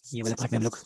ये वाला पार्ट में हम लोग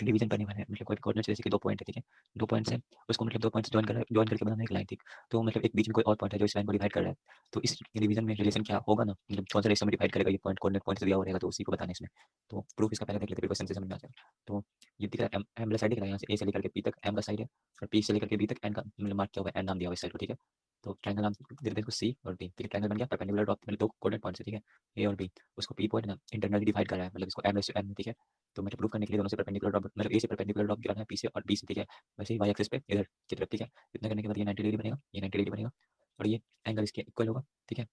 डिवीजन करने वाले हैं। मतलब कोई कोऑर्डिनेट्स जैसे कि 2 पॉइंट है, ठीक है? 2 पॉइंट्स हैं, उसको मतलब 2 पॉइंट्स जॉइन करके बनाना है एक लाइन, ठीक? तो मतलब एक बीच में कोई और पॉइंट है जो इस लाइन को डिवाइड कर रहा है। तो इस डिवीजन में रिलेशन क्या होगा ना, मतलब कौन सा रेशियो में डिवाइड करेगा ये पॉइंट, कोऑर्डिनेट पॉइंट से दिया हुआ रहेगा, तो उसी को बताना है इसमें। तो प्रूफ इसका पहले देख लेते हैं, फिर क्वेश्चन से समझ में आ जाएगा। तो ये दिख रहा है m वाला साइड दिख रहा है, यहाँ से a से लेकर के p तक m का साइड है, और p से लेकर के b तक n का मतलब मार्क किया हुआ है, n नाम दिया हुआ है इस साइड को, ठीक है? तो ट्रायंगल नाम दे देते हैं इसको c और d, ठीक है? ट्रायंगल बन गया, परपेंडिकुलर ड्रॉप मतलब 2 कोऑर्डिनेट पॉइंट्स है, ठीक है? a और b, उसको p पॉइंट ना इंटरनली डिवाइड कर रहा है, मतलब इसको m/n, ठीक है? तो मतलब प्रूफ करने के लिए दोनों से परपेंडिकुलर ड्रॉप, मतलब a से परपेंडिकुलर ड्रॉप गिराना है p से और b से, ठीक है? वैसे ही y एक्सिस पे इधर की तरफ, ठीक है? इतना करने के बाद ये 90 डिग्री बनेगा, ये 90 डिग्री बनेगा, और ये एंगल इसके इक्वल होगा, ठीक है?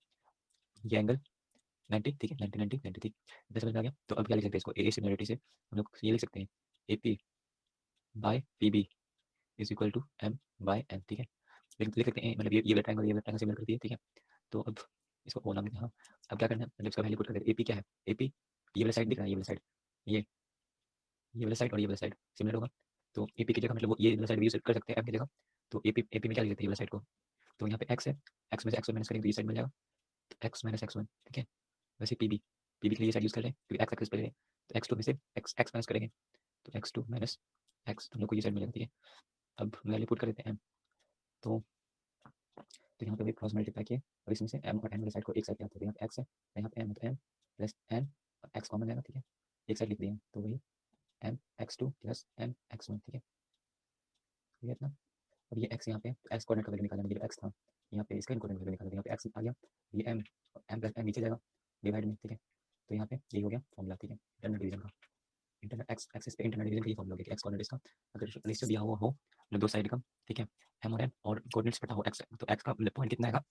ये एंगल 90, ठीक है? 90 90 90, ठीक? इतना समझ में आ गया? तो अब क्या लिख सकते हैं इसको, a सिमिलरिटी से हम लोग ये लिख सकते हैं AP by PB is equal to M/N, ठीक है? लिख सकते हैं, मतलब ये वाला ट्रायंगल सिमिलर कर दिए, ठीक है? तो अब इसको O नाम देते हैं, हाँ। अब क्या करना है, मतलब इसका वैल्यू पुट कर देते हैं। AP क्या है? AP ये वाला साइड दिख रहा है, ये वाला साइड, ये ये वाला साइड और ये वाला साइड सिमिलर होगा, तो AP की जगह मतलब वो ये वाला साइड भी यूज कर सकते हैं M की जगह। तो AP में क्या लिख सकते हैं ये वाला साइड को, तो यहाँ पे x है, x में से x1 माइनस करेंगे तो ये साइड मिल जाएगा, तो x माइनस x1, ठीक है? वैसे PB के लिए ये साइड यूज कर रहे हैं क्योंकि x एक्सिस पे है, तो x2 में से x माइनस करेंगे तो x2 माइनस x, तो हम लोग को ये साइड मिलेगा, ठीक है? अब वैल्यू पुट कर देते हैं m, तो यहाँ पे भी क्रॉस मल्टीप्लाई किए और इसमें से m और n वाली साइड को एक साइड पे आते हैं, यहाँ पे x है तो यहाँ पे m, तो m प्लस n और x कॉमन आएगा, ठीक है? एक साइड लिख दिए, तो वही m x2 plus m x1, ठीक है? ठीक है इतना। अब ये x यहाँ पे x कोऑर्डिनेट का वैल्यू निकालना है, ये जो x था यहाँ पे इसका कोऑर्डिनेट वैल्यू निकालना है, यहाँ पे x आ गया, ये m और m प्लस n नीचे जाएगा डिवाइड में, ठीक है? तो यहाँ पे ये हो गया फॉर्मूला, ठीक है? इंटरनल डिवीजन का, इंटरनल एक्स एक्सिस पे इंटरनल डिवीजन का ये फॉर्मूला हो गया कि x कोऑर्डिनेट इसका अगर रेशियो दिया हुआ हो मतलब दो साइड का, ठीक है? m और n और कोऑर्डिनेट्स पता हो x, तो x का मतलब पॉइंट कितना आएगा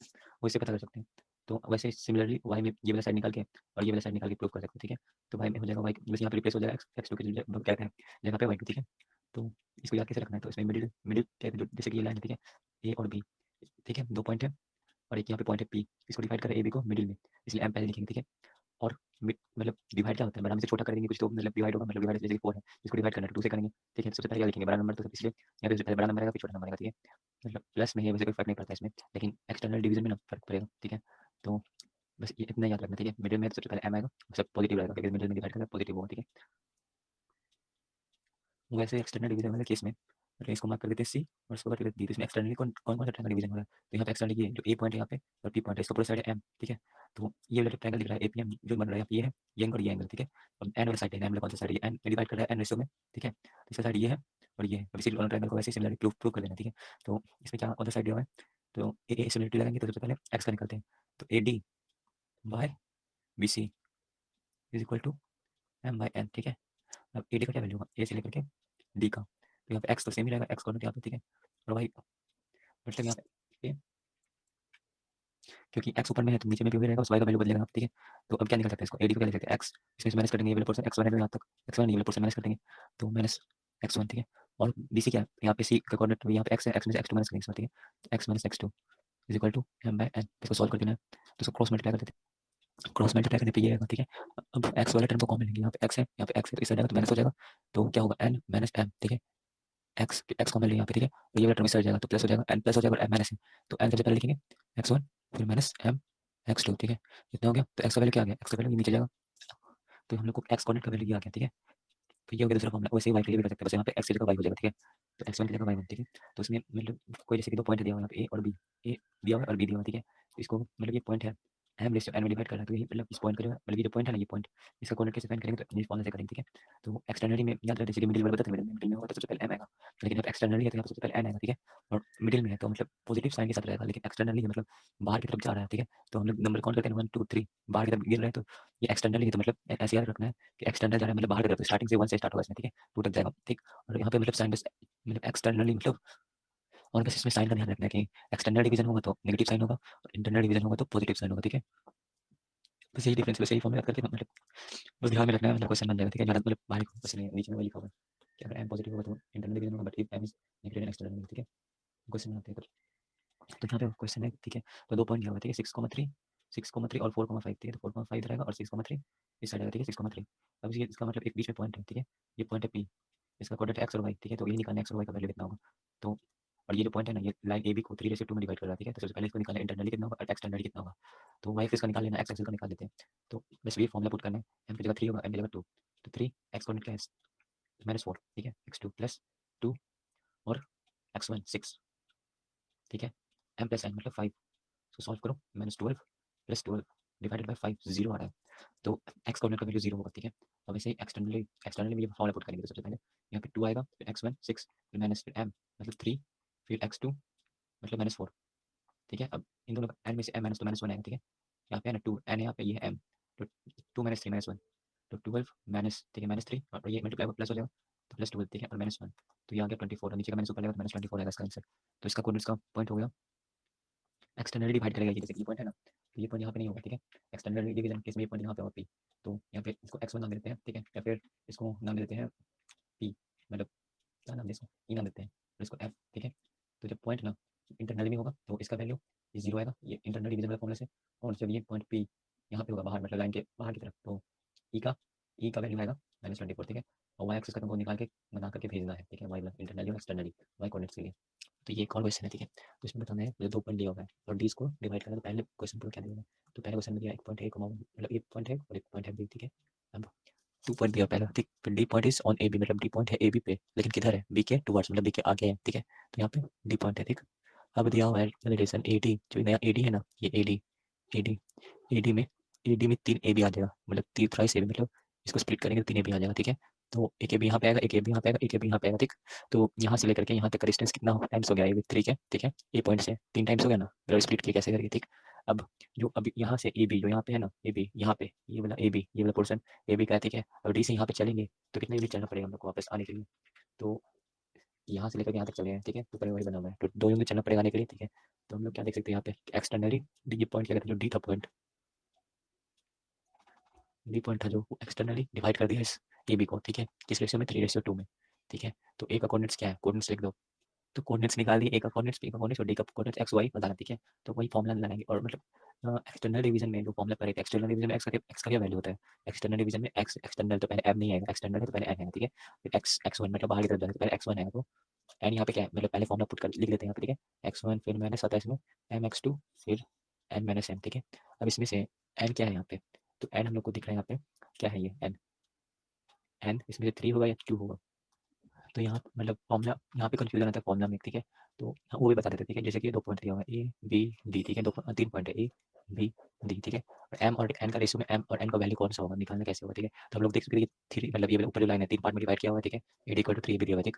वो इससे पता कर सकते हैं। तो वैसे सिमिलरली y में ये वाला साइड निकाल के और ये वाला साइड निकाल के प्रूव कर सकते हैं, ठीक है? तो y में हो जाएगा y बस यहाँ पे रिप्लेस हो जाएगा x2 की जगह क्या है जगह पे y2, ठीक है? तो इसको याद कैसे रखना है, तो इसमें मिडिल मिडिल क्या है, जैसे कि ये लाइन है, ठीक है? a और b, ठीक है? 2 पॉइंट है और एक यहाँ पे पॉइंट है p, इसको डिवाइड करें ab को मिडिल में, इसलिए m पहले लिखेंगे, ठीक है? और मतलब डिवाइड क्या होता है, बड़ा में से छोटा कर देंगे कुछ तो मतलब डिवाइड होगा, मतलब डिवाइड जैसे कि 4 है, इसको डिवाइड करना है 2 से करेंगे, ठीक है? सबसे पहले क्या लिखेंगे बड़ा नंबर, तो इसलिए यहाँ पे सबसे पहले बड़ा नंबर आएगा फिर छोटा नंबर आएगा, ठीक है? मतलब प्लस में है वैसे कोई फर्क नहीं पड़ता इसमें, लेकिन एक्सटर्नल डिवीजन में ना फर्क पड़ेगा, ठीक है? तो बस ये इतना याद रखना, ठीक है? मिडिल में सबसे पहले m आएगा, सब पॉजिटिव रहेगा क्योंकि मिडिल में डिवाइड करेगा पॉजिटिव होगा, ठीक है? वैसे एक्सटर्नल डिवीजन वाले केस में मतलब इसको मार्क कर देते हैं सी और इसको कर देते डी, तो इसमें एक्सटर्नली कौन कौन सा ट्रायंगल डिवीजन हो रहा है, तो यहाँ पे एक्सटर्नली ये जो ए पॉइंट है यहाँ पे और पी पॉइंट है, इसका पूरा साइड है एम, ठीक है? तो ये वाला ट्रायंगल दिख रहा है एपीएम जो बन रहा है ये है ये एंगल और ये एंगल, ठीक है? और एन वाला साइड है, एन वाला कौन सा साइड है, ये एन डिवाइड कर रहा है एन रेशियो में, ठीक है? तो इसका साइड ये है और ये है, और इसी दोनों ट्रायंगल को वैसे सिमिलरली प्रूव कर लेना, ठीक है? तो इसमें क्या कौन सा साइड दिया हुआ है, तो ए सिमिलरिटी लगाएंगे तो सबसे पहले एक्स का निकालते हैं, तो A D by B C is equal to M by N, ठीक है? अब ए डी का क्या वैल्यू होगा ए से लेकर के डी का, तो यहाँ पे एक्स तो सेम ही रहेगा, एक्स कोऑर्डिनेट यहाँ पे, ठीक है? और वाई मतलब यहाँ पे क्योंकि एक्स ऊपर में है तो नीचे में भी वही रहेगा, उस वाई का वैल्यू बदलेगा, ठीक है? तो अब क्या निकल सकता है इसको, एडी को क्या लिख सकते हैं एक्स, इसमें से माइनस करेंगे ये वाला पोर्शन एक्स वन है यहाँ तक, एक्स वन ये वाला पोर्शन माइनस कर देंगे तो माइनस एक्स वन, ठीक है? और बी सी क्या है, यहाँ पे सी का कोऑर्डिनेट यहाँ पे एक्स है, एक्स में से एक्स टू माइनस करेंगे इसमें, ठीक है? तो x minus x two is equal to M by N, इसको सॉल्व कर देना है तो इसको क्रॉस मल्टीप्लाई कर देते हैं, क्रॉस मल्टीप्लाई करने पे ये आएगा, ठीक है? अब एक्स वाले टर्म को कॉमन लेंगे, यहाँ पे एक्स है यहाँ पे एक्स है तो इस साइड आएगा तो माइनस हो जाएगा, तो क्या होगा एन माइनस एम, ठीक है? एक्स कॉमन लेंगे यहाँ पे, ठीक है? और ये वाला टर्म इस साइड जाएगा तो प्लस हो जाएगा, एन प्लस हो जाएगा और एम माइनस है, तो एन सबसे पहले लिखेंगे एक्स वन फिर माइनस एम एक्स टू, ठीक है? इतना हो गया, तो एक्स का वैल्यू क्या आ गया, एक्स का वैल्यू नीचे जाएगा, तो हम लोग को एक्स कोऑर्डिनेट का वैल्यू आ गया, ठीक है? तो ये हो गया दूसरा फॉर्मूला, वैसे ही वाई के लिए भी कर सकते हैं, बस यहाँ पे एक्स की जगह वाई हो जाएगा, ठीक है? तो एक्स वन की जगह वाई वन, ठीक है? तो इसमें मतलब कोई जैसे कि 2 पॉइंट दिया हुआ है यहाँ पे ए और बी, ए दिया हुआ है और बी दिया हुआ है, ठीक है? तो इसको मतलब ये पॉइंट है एम रेशियो एन में डिवाइड कर रहा है, तो ये मतलब इस पॉइंट का जो है मतलब ये जो पॉइंट है ना ये पॉइंट इसका कोऑर्डिनेट कैसे फाइंड करेंगे, तो इस फॉर्मूला से करेंगे, ठीक है? तो एक्सटर्नली में याद रखना, जैसे मिडिल वाला बताते हैं, मिडिल में होगा तो सबसे पहले एम आएगा, लेकिन जब एक्सटर्नली है तो यहाँ पे सबसे पहले एन आएगा, ठीक है? और मिडिल में है तो मतलब पॉजिटिव साइन के साथ रहेगा, लेकिन एक्सटर्नली है मतलब बाहर की तरफ जा रहा है, ठीक है? तो हम लोग नंबर काउंट करते हैं 1 2 3 बाहर की तरफ गिर रहा है, तो ये एक्सटर्नली है, तो मतलब ऐसे याद रखना है कि एक्सटर्नल जा रहा है मतलब बाहर की तरफ, स्टार्टिंग से 1 से स्टार्ट होगा इसमें, ठीक है? 2 तक जाएगा, ठीक? और यहाँ पे मतलब साइन बस मतलब एक्सटर्नली मतलब, और बस इसमें साइन का ध्यान रखना है कि एक्सटर्नल डिवीजन होगा तो नेगेटिव साइन होगा और इंटरनल डिवीजन होगा तो पॉजिटिव साइन होगा, ठीक है? बस यही डिफरेंस, बस यही फॉर्मूला याद करके मतलब बस ध्यान में रखना है, मतलब क्वेश्चन बन जाएगा, ठीक है? ज़्यादा मतलब बाहर बस नीचे में लिखा हुआ है कि अगर एम पॉजिटिव होगा तो इंटरनल डिवीजन होगा, but if M is negative and external, ठीक है? क्वेश्चन में आते हैं तो यहाँ पे क्वेश्चन है, ठीक है? तो 2 पॉइंट दिया हुआ है, ठीक है? 6,3 और 4,5, ठीक है? तो 4,5 इधर आएगा और 6,3 इस साइड आएगा, ठीक है? 6,3 अब ये इसका मतलब एक बीच में पॉइंट है, ठीक है? ये पॉइंट है पी, इसका कोऑर्डिनेट एक्स और वाई, ठीक है? तो ये निकालना है एक्स और वाई का वैल्यू कितना होगा, तो और ये जो पॉइंट है ना ये लाइन ए बी को 3/2 में डिवाइड कर रहा है, ठीक है? तो सबसे पहले इसको निकालना है इंटरनली कितना होगा और एक्सटर्नली कितना होगा, तो वाई एक्सिस का निकाल लेना, एक्स एक्सिस का निकाल देते हैं, तो बस ये फॉर्मूला पुट करना है, एम की जगह 3 होगा, एम की जगह 2, तो 3 एक्स कोऑर्डिनेट क्या है -4, ठीक है, x2 प्लस 2 और x1 6, ठीक है, m प्लस n मतलब 5। इसको सॉल्व करो, -12 प्लस 12 डिवाइडेड बाय 5 0 आ रहा है, तो x कोऑर्डिनेट का वैल्यू 0 होगा, ठीक है। अब ऐसे ही एक्सटर्नली भी ये फॉर्मूला पुट करेंगे, तो सबसे पहले यहाँ पे 2 आएगा, फिर x1 6, फिर माइनस फिर m मतलब 3, फिर x2 मतलब -4, ठीक है। अब इन दोनों का n में से m माइनस तो -1 आएगा, ठीक है। यहाँ पे है ना 2, n यहाँ पे ये है m, तो 2 माइनस 3 -1, तो 12 माइनस, ठीक है, -3 और ये मल्टीप्लाई प्लस हो जाएगा, तो प्लस 12, ठीक है, और -1, तो ये आ गया 24 और नीचे का माइनस ऊपर जाएगा, तो -24 आएगा इसका आंसर। तो इसका कोऑर्डिनेट्स का पॉइंट हो गया, एक्सटर्नली डिवाइड करेगा ये, जैसे कि ये पॉइंट है ना, तो ये पॉइंट यहाँ पे नहीं होगा, ठीक है। एक्सटर्नल डिवीजन केस में ये पॉइंट यहाँ पे होगा P, तो यहाँ पे इसको x1 नाम देते हैं, ठीक है, या फिर इसको नाम देते हैं P, मतलब क्या नाम दें इसको, E नाम देते हैं, और इसको F, ठीक है। तो जब पॉइंट ना इंटरनली में होगा तो इसका वैल्यू ये 0 आएगा, ये इंटरनल डिवीजन वाला फॉर्मूला से, और जब ये पॉइंट P यहाँ पे होगा बाहर, मतलब लाइन के बाहर की तरफ, तो E का वैल्यू आएगा -24, ठीक है। और y एक्सिस का तुमको निकाल के बना करके भेजना है, ठीक है, y इंटरनली और एक्सटर्नली y कोऑर्डिनेट्स के लिए। तो ये एक और क्वेश्चन है, ठीक है। तो इसमें बताना है, मुझे 2 पॉइंट दिया हुआ है और डी इसको डिवाइड करना है, तो पहले क्वेश्चन को क्या दिया हुआ है, तो पहले क्वेश्चन में दिया 1 पॉइंट है, मतलब 1 पॉइंट है और 1 पॉइंट है बी, ठीक है। अब 2 पॉइंट दिया पहला, ठीक, फिर D point is on A B, मतलब डी पॉइंट है ए बी पे, लेकिन किधर है, बी के टुवर्ड्स, मतलब बी के आगे है, ठीक है। तो यहाँ पे डी पॉइंट है, ठीक। अब दिया हुआ है रिलेशन ए डी, जो नया ए डी है ना, ये A D, A D, A D में, ए डी में 3 ए बी आ जाएगा, मतलब 3 थ्राइस ए बी, मतलब इसको स्प्लिट करेंगे तो 3 ए बी आ जाएगा, ठीक है। तो एक ए बी यहाँ पे आएगा, एक ए बी यहाँ पे आएगा, एक ए बी यहाँ पे आएगा, ठीक। तो यहाँ से लेकर के यहाँ तक का डिस्टेंस कितना टाइम्स हो गया, ए बी 3 के, ठीक है। ए पॉइंट से 3 टाइम्स हो गया ना, मतलब स्प्लिट किया कैसे करके, ठीक। अब जो अभी यहाँ से ए बी, जो यहाँ पे है ना ए बी, यहाँ पे ये वाला ए बी, ये वाला पोर्सन ए बी का है, ठीक है। और डी से यहाँ पे चलेंगे तो कितने भी चलना पड़ेगा हम लोग को वापस आने के लिए, तो यहाँ से लेकर यहाँ तक चले हैं, ठीक है। ऊपर वही बना हुआ है, तो 2 यूनिट चलना पड़ेगा आने के लिए, ठीक है। तो हम लोग क्या देख सकते हैं यहाँ पे, एक्सटर्नली ये पॉइंट क्या कहते हैं, जो डी था पॉइंट, डी पॉइंट था, जो एक्सटर्नली डिवाइड कर दिया इस ए बी को, ठीक है, किस रेशियो में, 3:2 में, ठीक है। तो ए का कोऑर्डिनेट्स क्या है, कोऑर्डिनेट्स लिख दो, तो कोऑर्डिनेट्स निकाल दिए, ए का कोऑर्डिनेट्स, बी का कोऑर्डिनेट्स और डी का कोऑर्डिनेट्स एक्स वाई बताना, ठीक है। तो वही फॉर्मूला लगाएंगे, और मतलब एक्सटर्नल डिवीजन में जो फॉर्मूला पर एक्सटर्नल डिवीजन में एक्स का क्या वैल्यू होता है, एक्सटर्नल डिवीजन में एक्स, एक्सटर्नल तो पहले एम नहीं आएगा, एक्सटर्नल है तो पहले एन आएगा, ठीक है। फिर एक्स x1 मतलब बाहर की तरफ जाएगा, तो पहले x1 आएगा, तो एन यहाँ पे क्या है, मतलब पहले फॉर्मूला पुट कर लिख लेते हैं यहाँ पे, ठीक है। x1 फिर माइनस आता है इसमें एम x2 फिर एन माइनस एम, ठीक है। अब इसमें से एन क्या है यहाँ पे, तो एन हम लोग को दिख रहा है यहाँ पे, क्या है ये एन, एन इसमें से 3 होगा या 2 होगा, तो यहाँ मतलब फॉर्मूला यहाँ पे कंफ्यूजन आता है फॉर्मूला में, ठीक है। तो वो भी बता देते हैं, ठीक है, जैसे कि 2 पॉइंट दिया हुआ है ए बी डी, ठीक है, 3 पॉइंट है ए बी डी, ठीक है। और एम और एन का रेशियो में एम और एन का वैल्यू कौन सा होगा, निकालना कैसे होगा, ठीक है। तो हम लोग देख सकते हैं कि 3, मतलब ये ऊपर जो लाइन है 3 पार्ट में डिवाइड किया हुआ है, ठीक है। ए डी इक्वल टू 3 भी दिया हुआ है, ठीक।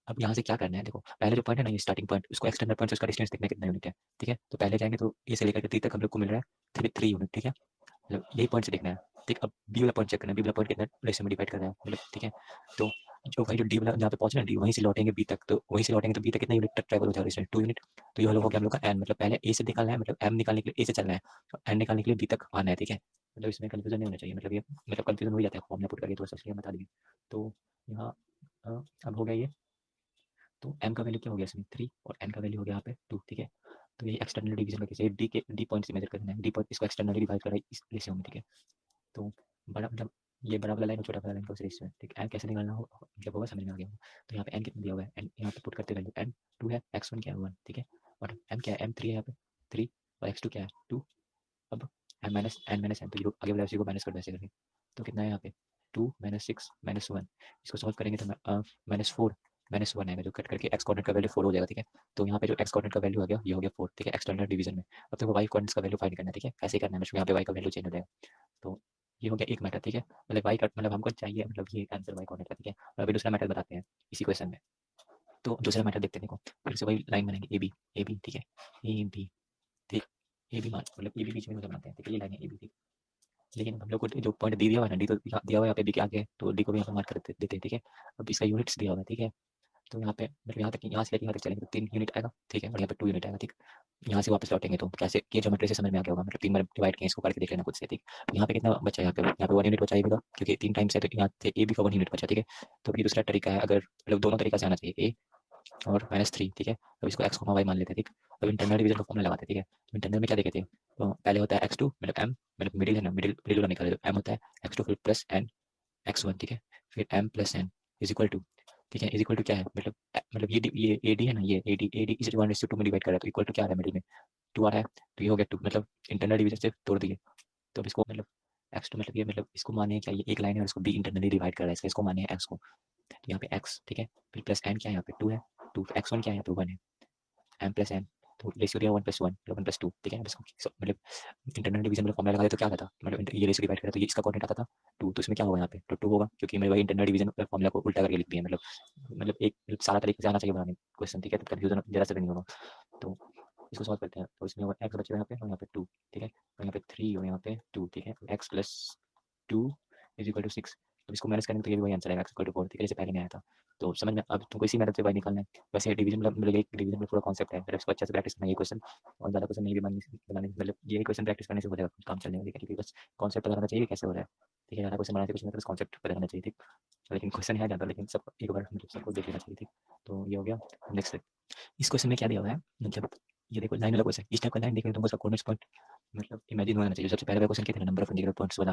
अब यहाँ से क्या करना है, देखो पहले जो पॉइंट है ना, ये स्टार्टिंग पॉइंट, उसको एक्सटर्नल पॉइंट से उसका डिस्टेंस देखना है कितना यूनिट है, ठीक है। तो पहले जाएंगे तो ये से लेकर के 3 तक हम लोग को मिल रहा है 3 यूनिट, ठीक है, मतलब यही पॉइंट से देखना है, ठीक। अब बी वाला पॉइंट चेक करना है, बी वाला पॉइंट कितना रेशियो में डिवाइड कर रहा है, मतलब ठीक है। तो जो भाई जो डी वाला जहाँ पे पहुंचे ना डी, वहीं से लौटेंगे बी तक, तो वहीं से लौटेंगे तो बी तक कितना यूनिट तक ट्रैवल हो जाएगा, इसमें 2 यूनिट। तो ये वाला हो गया हम लोग का एन, मतलब पहले ए से निकालना है, मतलब एम निकालने के लिए ए से चलना है, तो एन निकालने के लिए बी तक आना है, ठीक है। मतलब इसमें कंफ्यूजन नहीं होना चाहिए, मतलब ये मतलब कंफ्यूजन हो जाता है फॉर्मूला पुट करके, थोड़ा सा इसलिए बता देंगे। तो यहाँ अब हो गया ये, तो m का वैल्यू क्या हो गया इसमें 3 और n का वैल्यू हो गया यहाँ पे 2, ठीक है। तो ये एक्सटर्नल डिवीजन का केस है, डी पॉइंट से मेजर करना है, डी पॉइंट इसको एक्सटर्नली डिवाइड कर रहा है इस रेशियो में, ठीक है। तो बड़ा मतलब ये बड़ा वाला लाइन और छोटा वाला लाइन का उस रेशियो में, ठीक है। n कैसे निकालना हो जब होगा समझ में आ गया होगा। तो यहाँ पे n कितना दिया हुआ है, n यहाँ पे पुट करते वैल्यू n 2 है, x1 क्या है 1, ठीक है। और m क्या है, m 3 है यहाँ पे 3, और x2 क्या है 2। अब n-n तो ये आगे वाला उसी को माइनस कर दो ऐसे करके, तो कितना है यहाँ पे 2 -6 -1, इसको सॉल्व करेंगे तो -4 -1 आएगा, जो कट करके x कोऑर्डिनेट का वैल्यू 4 हो जाएगा, ठीक है। तो यहाँ पे जो x कोऑर्डिनेट का वैल्यू आ गया, ये हो गया 4, ठीक है, एक्सटर्नल डिवीजन में। अब देखो y कोऑर्डिनेट्स का वैल्यू फाइंड करना है, ठीक है, ऐसे ही करना है, मतलब यहाँ पे y का वैल्यू चेंज हो जाएगा। तो ये हो गया एक मैटर, ठीक है, मतलब y का मतलब हमको चाहिए, मतलब ये आंसर y कोऑर्डिनेट का, ठीक है। और अभी दूसरा मैटर बताते हैं इसी क्वेश्चन में। तो दूसरा मैटर देखते हैं, देखो फिर से वही लाइन बनेगी ए बी, ठीक है, ए बी, ठीक, ए बी मान मतलब ए बी बीच में बनाते हैं, ठीक है, ये लाइन है ए बी, ठीक। लेकिन हम लोग को जो पॉइंट दिया हुआ है ना, डी तो दिया हुआ है यहाँ पे बी के आगे, तो डी को भी यहाँ पे मार्क कर देते हैं, ठीक है। अब इसका यूनिट्स दिया हुआ है, ठीक है। तो यहाँ पे मतलब यहाँ तक, यहाँ से लेकर यहाँ तक चलेंगे तो 3 यूनिट आएगा, ठीक है, और यहाँ पे 2 यूनिट आएगा, ठीक। यहाँ से वापस लौटेंगे तो कैसे, ये ज्योमेट्री से समझ में आ गया होगा, मतलब 3 बार डिवाइड किए, इसको करके देख लेना खुद से, ठीक। यहाँ पे कितना बचा है, यहाँ पे 1 यूनिट बचा है क्योंकि 3 टाइम्स है, तो यहाँ से ए बी का 1 यूनिट बचा, ठीक है। तो ये दूसरा तरीका है, अगर मतलब दोनों तरीका से आना चाहिए, ए और -3, ठीक है। अब इसको x, y मान लेते हैं, ठीक। अब इंटरनल डिवीजन का फॉर्मूला लगाते हैं, ठीक है। तो इंटरनल में क्या देखे थे, तो पहले होता है x2 मतलब m, मतलब मिडिल है ना, मिडिल मिडिल वाला निकाले, तो m होता है x2 फिर प्लस n x1, ठीक है, फिर m plus n is equal to, ठीक है, इज इक्वल टू क्या है, मतलब ये ए डी है ना, ये ए डी इस 1:2 में डिवाइड कर रहा है, तो इक्वल टू क्या आ रहा है मिडिल में 2 आ रहा है, तो ये हो गया 2, मतलब इंटरनल डिवीजन से तोड़ दिए। तो अब इसको मतलब x2 मतलब ये मतलब इसको माने क्या, ये एक लाइन है और इसको b इंटरनली डिवाइड कर रहा है, इसको माने x को, तो यहाँ पे x, ठीक है, फिर प्लस n क्या है यहाँ पे 2 है, 2 x1 क्या है यहाँ पे 1 है, m प्लस n, तो रेशियो दिया 1+1 मतलब 1+2, ठीक है। अब इसको मतलब इंटरनल डिवीजन मतलब फॉर्मूला लगाए तो क्या आता था, मतलब ये रेशियो डिवाइड करा तो ये इसका कोऑर्डिनेट आता था 2, तो इसमें क्या होगा यहाँ पे, तो 2 होगा, क्योंकि मैंने वही इंटरनल डिवीजन फॉर्मूला को उल्टा करके लिख दिया, मतलब एक सारा तरीके से आना चाहिए बनाने क्वेश्चन, ठीक है, तो कंफ्यूजन जरा से भी नहीं होगा। तो इसको सॉल्व करते हैं, तो इसमें होगा x बचेगा यहाँ पे और यहाँ पे 2, ठीक है, और यहाँ पे 3 और यहाँ पे 2, ठीक है, x plus 2 is equal to 6, तो इसको मैनेज करेंगे तो ये भी वही आंसर आएगा, x इक्वल टू 4, ठीक है, जैसे पहले में आया था। तो समझ में, अब तुमको इसी मेथड से y निकालना है। वैसे डिवीजन मतलब एक डिवीजन में पूरा कॉन्सेप्ट है, मतलब इसको अच्छे से प्रैक्टिस करना है ये क्वेश्चन, और ज़्यादा क्वेश्चन नहीं भी बनाने मतलब ये क्वेश्चन प्रैक्टिस करने से हो जाएगा काम चलने वाली, क्योंकि बस कॉन्सेप्ट पता रहना चाहिए कैसे हो रहा है, ठीक है, ज़्यादा क्वेश्चन बनाने से कुछ नहीं, बस कॉन्सेप्ट पता रहना चाहिए, ठीक। लेकिन क्वेश्चन है ज़्यादा, लेकिन सब एक बार मतलब सबको देख लेना चाहिए, ठीक। तो ये हो गया। नेक्स्ट इस क्वेश्चन में क्या दिया हुआ है, मतलब ये देखो लाइन वाला क्वेश्चन, इस टाइप का लाइन देखने तुमको कोऑर्डिनेट्स पॉइंट मतलब इमेजिन होना चाहिए। सबसे पहले क्वेश्चन क्या था, नंबर ऑफ इंटीग्रल पॉइंट्स वाला,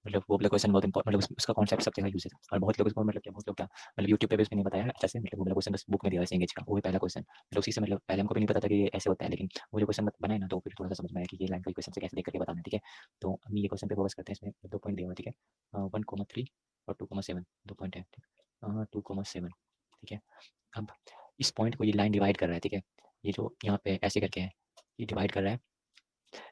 मतलब वो वाला क्वेश्चन बहुत इंपॉर्टेंट, मतलब उसका कॉन्सेप्ट सब जगह यूज है, और बहुत लोग इसको मतलब क्या, बहुत लोग क्या मतलब यूट्यूब पे भी उसमें नहीं बताया अच्छा से, मतलब वो वाला क्वेश्चन बस बुक में दिया है इंग्लिश का, वो भी पहला क्वेश्चन, मतलब उसी से मतलब पहले हमको भी नहीं पता था कि ये ऐसे होता है, लेकिन वो जो क्वेश्चन बनाए ना तो फिर थोड़ा सा समझ में आया कि ये लाइन का क्वेश्चन से कैसे देख करके बताना है, ठीक है। तो हम ये क्वेश्चन पे फोकस करते हैं, इसमें 2 पॉइंट दिए हुए, ठीक है, 1,3 और 2,7 2 पॉइंट है, ठीक, 2,7, ठीक है। अब इस पॉइंट को ये लाइन डिवाइड कर रहा है, ठीक है, ये जो यहाँ पे ऐसे करके है ये डिवाइड कर रहा है,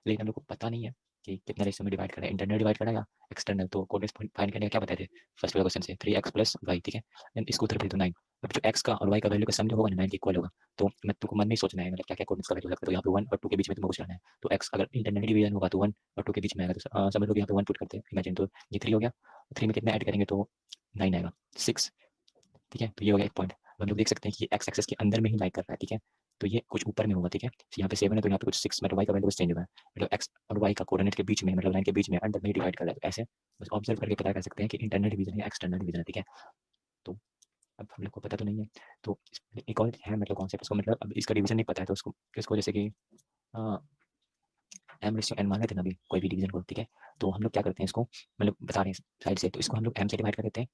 लेकिन हम लोग को पता नहीं है कि कितना रेशियो में डिवाइड कर रहा है, इंटरनल डिवाइड कर रहा है या एक्सटर्नल, तो कोऑर्डिनेट्स फाइंड करने का क्या बताए थे फर्स्ट वाले क्वेश्चन से, 3x प्लस वाई, ठीक है, देन इसको उधर भेज दो 9, अब जो x का और y का वैल्यू का सम जो होगा ना 9 के इक्वल होगा, तो मैं तुमको मन नहीं सोचना है मतलब क्या क्या कोऑर्डिनेट्स का वैल्यू लगता है, तो यहाँ पे 1 और 2 के बीच में तुमको कुछ करना है, तो x अगर इंटरनली डिवीजन होगा तो 1 और 2 के बीच में आएगा, तो समझ लो कि यहाँ पे 1 पुट करते हैं इमेजिन, तो ये 3 हो गया, 3 में कितना ऐड करेंगे तो 9 आएगा, 6, ठीक है, तो ये हो गया एक पॉइंट। हम लोग देख सकते हैं कि एक्स एक्सेस के अंदर में ही लाई कर रहा है, ठीक है, तो ये कुछ ऊपर में होगा, ठीक है, तो यहाँ पे 7 है तो यहाँ पे कुछ 6, मतलब वाई का वैल्यू चेंज हुआ है, मतलब एक्स और वाई का कोऑर्डिनेट के बीच में मतलब लाइन के बीच में अंदर में डिवाइड कर रहा है, तो ऐसे बस ऑब्जर्व करके पता कर सकते हैं कि इंटरनल डिवीजन या एक्सटर्नल डिवीजन है, ठीक है। तो अब हम लोग को पता तो नहीं है, तो एक और है मतलब कॉन्सेप्ट, इसको मतलब अब इसका डिवीजन नहीं पता है तो उसको इसको जैसे कि एम रेशियो एन मान लेते हैं अभी कोई भी डिवीजन को, ठीक है, तो हम लोग क्या करते हैं इसको मतलब बता रहे हैं साइड से, तो इसको हम लोग एम से डिवाइड कर देते हैं,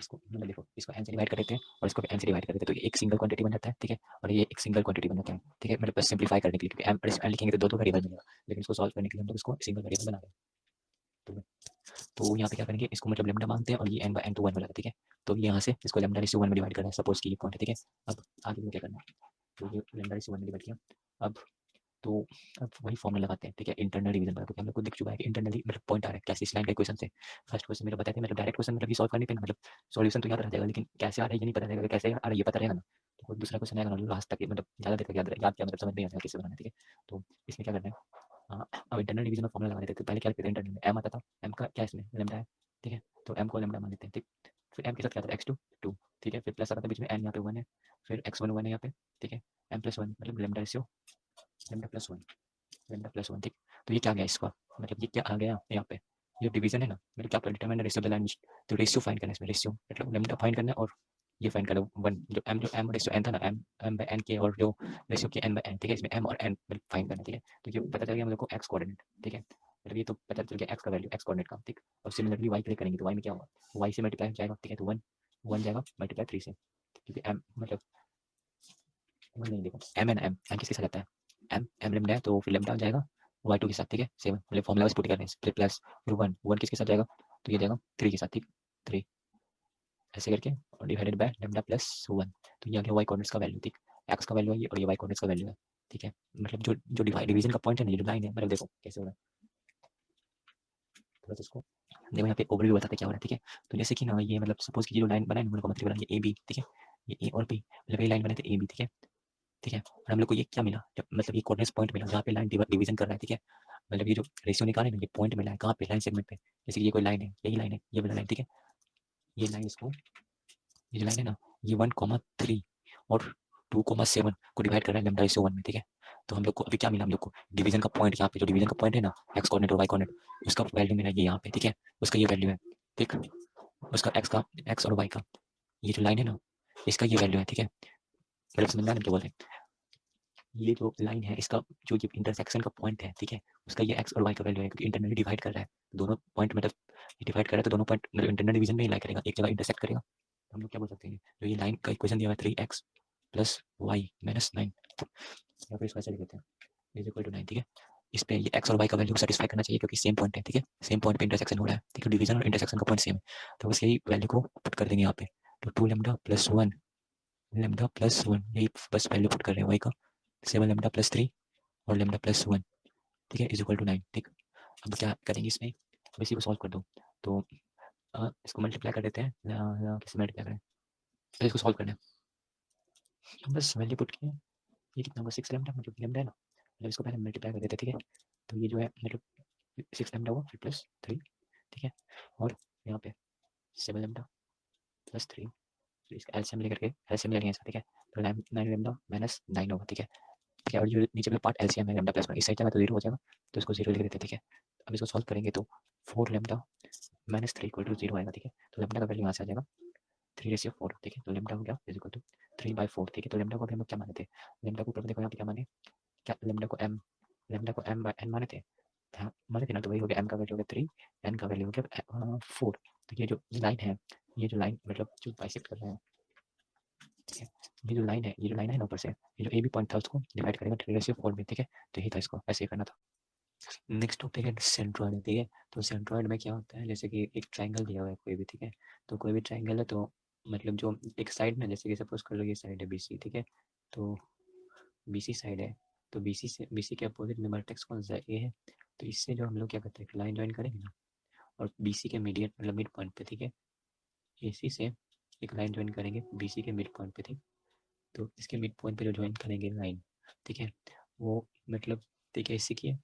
इसको मतलब देखो इसको एम से डिवाइड कर देते हैं और इसको एम से डिवाइड कर देते हैं, तो ये एक सिंगल क्वांटिटी बन जाता है, ठीक है, और ये एक सिंगल क्वांटिटी बन जाता है, ठीक है, मतलब बस सिंप्लीफाई करने के लिए, क्योंकि एम प्लस एन लिखेंगे तो दो वेरिएबल मिलेगा, लेकिन इसको सॉल्व करने के लिए हम लोग इसको सिंगल वेरिएबल बना रहे हैं, तो यहाँ पे क्या करेंगे, इसको मतलब लेमडा मानते हैं और ये एन बाई एन टू 1 हो जाता है, ठीक है, तो यहाँ से इसको लेमडा रेशियो 1 में डिवाइड करना है, सपोज की ये पॉइंट है, ठीक है। अब आगे में क्या करना है, तो ये लेमडा रेशियो 1 में डिवाइड किया, अब तो अब वही फॉर्मूला लगाते हैं, ठीक है, इंटरनल डिवीजन का, क्योंकि हम लोग को दिख चुका है कि इंटरनली मतलब पॉइंट आ रहा है कैसे इस लाइन के क्वेश्चन से, फर्स्ट क्वेश्चन मेरा बताया था मतलब डायरेक्ट क्वेश्चन मतलब ये सॉल्व करने पे ना मतलब सॉल्यूशन तो याद रह जाएगा, लेकिन कैसे आ रहा है ये नहीं पता रहेगा, कैसे आ रहा है ये पता रहेगा ना, तो कोई दूसरा क्वेश्चन आएगा ना लास्ट तक मतलब ज़्यादा देर तक याद क्या मतलब समझ नहीं आता कैसे बनाना है, ठीक है। तो इसमें क्या करना है, अब इंटरनल डिवीजन में फॉर्मूला लगा देते थे, पहले क्या करते थे इंटरनल में एम आता था, एम का क्या इसमें लेमडा है, ठीक है, तो एम को लेमडा मान लेते हैं, ठीक, फिर एम के साथ क्या था x2 2, ठीक है, फिर प्लस आता था बीच में एन यहाँ पे 1 है, फिर x1 1 है यहाँ पे, ठीक है, एम प्लस 1 मतलब lambda ratio lambda plus 1 lambda plus 1, ठीक, तो ये क्या गया इसका मतलब ये क्या आ गया यहाँ पे, ये डिवीजन है ना, मतलब क्या डिटरमाइन रेशियो द लाइन, तो रेशियो फाइंड करना है इसमें, रेशियो मतलब लेमडा फाइंड करना है और ये फाइंड करना 1 जो एम रेशियो एन था ना, एम बाय एन के और जो रेशियो के एन बाय एन, ठीक है, इसमें एम और एन फाइंड करना है, ठीक है, तो ये पता चल गया हम लोग को एक्स कोऑर्डिनेट, ठीक है, मतलब ये तो पता चल गया एक्स का वैल्यू एक्स कोऑर्डिनेट का, ठीक, और सिमिलरली वाई के लिए करेंगे तो वाई में क्या होगा, वाई से मल्टीप्लाई हो जाएगा, ठीक है, तो 1 1 जाएगा मल्टीप्लाई 3 से, क्योंकि एम मतलब 1 नहीं, देखो एम एन एम एम किसके साथ आता है, एम एम लेमडा है तो फिर लेमडा हो जाएगा y2 के साथ, ठीक है, सेम मतलब फॉर्मूला बस पुट करने से प्लस फिर 1 1 किसके साथ जाएगा, तो ये जाएगा 3 के साथ, ठीक, 3 ऐसे करके और डिवाइडेड बाय लेमडा प्लस 1, तो ये आ गया y कोऑर्डिनेट्स का वैल्यू, ठीक, x का वैल्यू है ये और ये y कोऑर्डिनेट्स का वैल्यू है, ठीक है, मतलब जो डिवीजन का पॉइंट है ना, ये जो लाइन है मतलब देखो कैसे हो रहा है, थोड़ा सा इसको देखो यहाँ पे ओवरव्यू बताते क्या हो रहा है, ठीक है, तो जैसे कि ना ये मतलब सपोज की ये जो लाइन बनाई ना मतलब बना ये ए बी, ठीक है, ये ए और बी मतलब ये लाइन बने थे ए बी, ठीक है, ठीक है, और हम लोग को ये क्या मिला जब मतलब ये कोऑर्डिनेट्स पॉइंट मिला जहाँ पे लाइन डिवीजन कर रहा है, ठीक है, मतलब ये जो रेशियो निकाले ना ये पॉइंट मिला है कहाँ पे, लाइन सेगमेंट पे, जैसे कि ये कोई लाइन है, यही लाइन है, ये वाला लाइन, ठीक है, ये लाइन इसको ये जो लाइन है ना ये 1,3 और 2,7 को डिवाइड कर रहा है लेमडा रेशियो 1 में, ठीक है, तो हम लोग को अभी क्या मिला, हम लोग को डिवीजन का पॉइंट, यहाँ पे जो डिवीजन का पॉइंट है ना एक्स कोऑर्डिनेट और वाई कोऑर्डिनेट उसका वैल्यू मिला ये यहाँ पे, ठीक है, उसका ये वैल्यू है, ठीक, उसका एक्स और वाई का ये जो लाइन है ना इसका ये वैल्यू है, ठीक है, मतलब समझ में आ रहा है क्या बोल रहे हैं, ये जो लाइन है इसका जो ये इंटरसेक्शन का पॉइंट है, ठीक है, उसका ये एक्स और वाई का वैल्यू है, क्योंकि इंटरनली डिवाइड कर रहा है, दोनों पॉइंट मतलब डिवाइड कर रहा है तो दोनों पॉइंट मतलब इंटरनल डिवीजन में ही लाई करेगा, एक जगह इंटरसेक्ट करेगा, तो हम लोग क्या बोल सकते हैं जो ये लाइन का इक्वेशन दिया हुआ है 3x प्लस वाई माइनस 9 या फिर इसको ऐसे लिख देते हैं इज इक्वल टू 9, ठीक है, इस पे ये एक्स और वाई का वैल्यू सेटिस्फाई करना चाहिए क्योंकि सेम पॉइंट है, ठीक है, सेम पॉइंट पे इंटरसेक्शन हो रहा है, ठीक है, डिवीजन और इंटरसेक्शन का पॉइंट सेम है, तो बस यही वैल्यू को पुट कर देंगे यहाँ पे। तो 2 लैम्डा प्लस 1 लैम्डा प्लस 1 यही बस वैल्यू पुट कर रहे हैं वाई का, 7 लैम्डा प्लस 3 और लैम्डा प्लस 1, ठीक है, इज इक्वल टू 9, ठीक। अब क्या करेंगे इसमें, अब इसी को सॉल्व कर दो, तो इसको मल्टीप्लाई कर देते हैं, किससे मल्टीप्लाई करें, तो इसको सॉल्व करना है, बस वैल्यू पुट किया, ये कितना होगा 6 लैम्डा मतलब लैम्डा है ना, मतलब इसको पहले मल्टीप्लाई कर देते हैं, ठीक है, तो ये जो है मतलब 6 लैम्डा हुआ फिर प्लस 3, ठीक है, और यहाँ पे 7 लैम्डा प्लस 3, फिर इसका एलसीएम लेकर के एलसीएम ले लेंगे इसका, ठीक है, तो 9 लैम्डा माइनस 9 होगा, ठीक है, ठीक है, और जो नीचे में पार्ट एलसीएम है लैम्डा प्लस 1 इस साइड जाएगा तो 0 हो जाएगा, तो इसको 0 लिख देते हैं, ठीक है। अब इसको सॉल्व करेंगे तो 4 लैम्डा माइनस 3 इक्वल टू 0 आएगा, ठीक है, तो लैम्डा का वैल्यू यहाँ से आ जाएगा 3/4, ठीक है, तो लैम्डा हो गया इज इक्वल टू 3/4, ठीक है, तो लैम्डा को अभी हम लोग क्या माने थे, लैम्डा को ऊपर देखो यहाँ पे क्या माने, क्या लैम्डा को m बाय n माने थे, हाँ माने थे ना, तो वही हो गया m का वैल्यू हो गया 3, n का वैल्यू हो गया 4, तो ये जो लाइन है, ये जो लाइन मतलब जो बाइसेक्ट कर रहे हैं, ठीक है, ये जो लाइन है ना ऊपर से, ये जो ए बी पॉइंट था उसको डिवाइड करेगा 3/4 में, ठीक है, तो यही था, इसको ऐसे ही करना था। नेक्स्ट टॉपिक है सेंट्रॉइड, ठीक है, तो सेंट्रॉइड में क्या होता है, जैसे कि एक ट्राइंगल दिया हुआ है कोई भी, ठीक है, तो कोई भी ट्राइंगल है तो मतलब जो एक साइड में, जैसे कि सपोज कर लो ये साइड है BC, ठीक है, तो BC साइड है, तो BC के अपोजिट में वर्टेक्स कौन सा ए है, तो इससे जो हम लोग क्या करते हैं लाइन ज्वाइन करेंगे ना, और BC के मीडियट मतलब मिड पॉइंट पे, ठीक है, AC से एक लाइन ज्वाइन करेंगे BC के मिड पॉइंट पे, ठीक, तो इसके मिड पॉइंट पे जो ज्वाइन करेंगे लाइन, ठीक है, वो मतलब ठीक है इसी की है,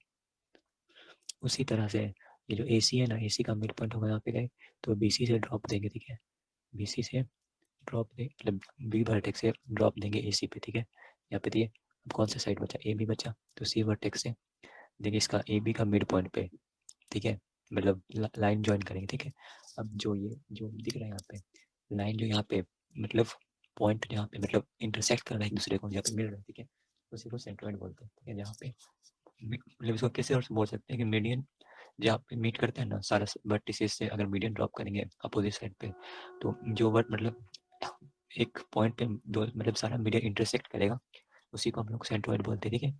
उसी तरह से ये जो AC है ना, AC का मिड पॉइंट होगा यहाँ पे गए, तो BC से ड्रॉप देंगे, ठीक है, BC से ड्रॉप दे मतलब बी वर्टेक्स से ड्रॉप देंगे AC पे, ठीक है, यहाँ पे दिए, अब कौन सा साइड बचा, AB बचा, तो C वर्टेक्स से देंगे इसका AB का मिड पॉइंट पे, ठीक है, मतलब लाइन ज्वाइन करेंगे, ठीक है। अब जो ये जो दिख रहा है यहाँ पे लाइन, जो यहाँ पे मतलब पॉइंट जहाँ पे मतलब इंटरसेक्ट कर रहा है एक दूसरे को, जहाँ पे मिल रहा है, ठीक है, उसी को सेंट्रोइड बोलते हैं, ठीक है, जहाँ पे मतलब इसको कैसे और बोल सकते हैं कि मीडियन जहाँ पे मीट करते हैं ना सारा वर्टिसेस से, अगर मीडियन ड्रॉप करेंगे अपोजिट साइड पे, तो जो वर्ड मतलब एक पॉइंट पे दो मतलब सारा मीडियन इंटरसेक्ट करेगा, उसी को हम लोग सेंट्रोइड बोलते हैं, ठीक है,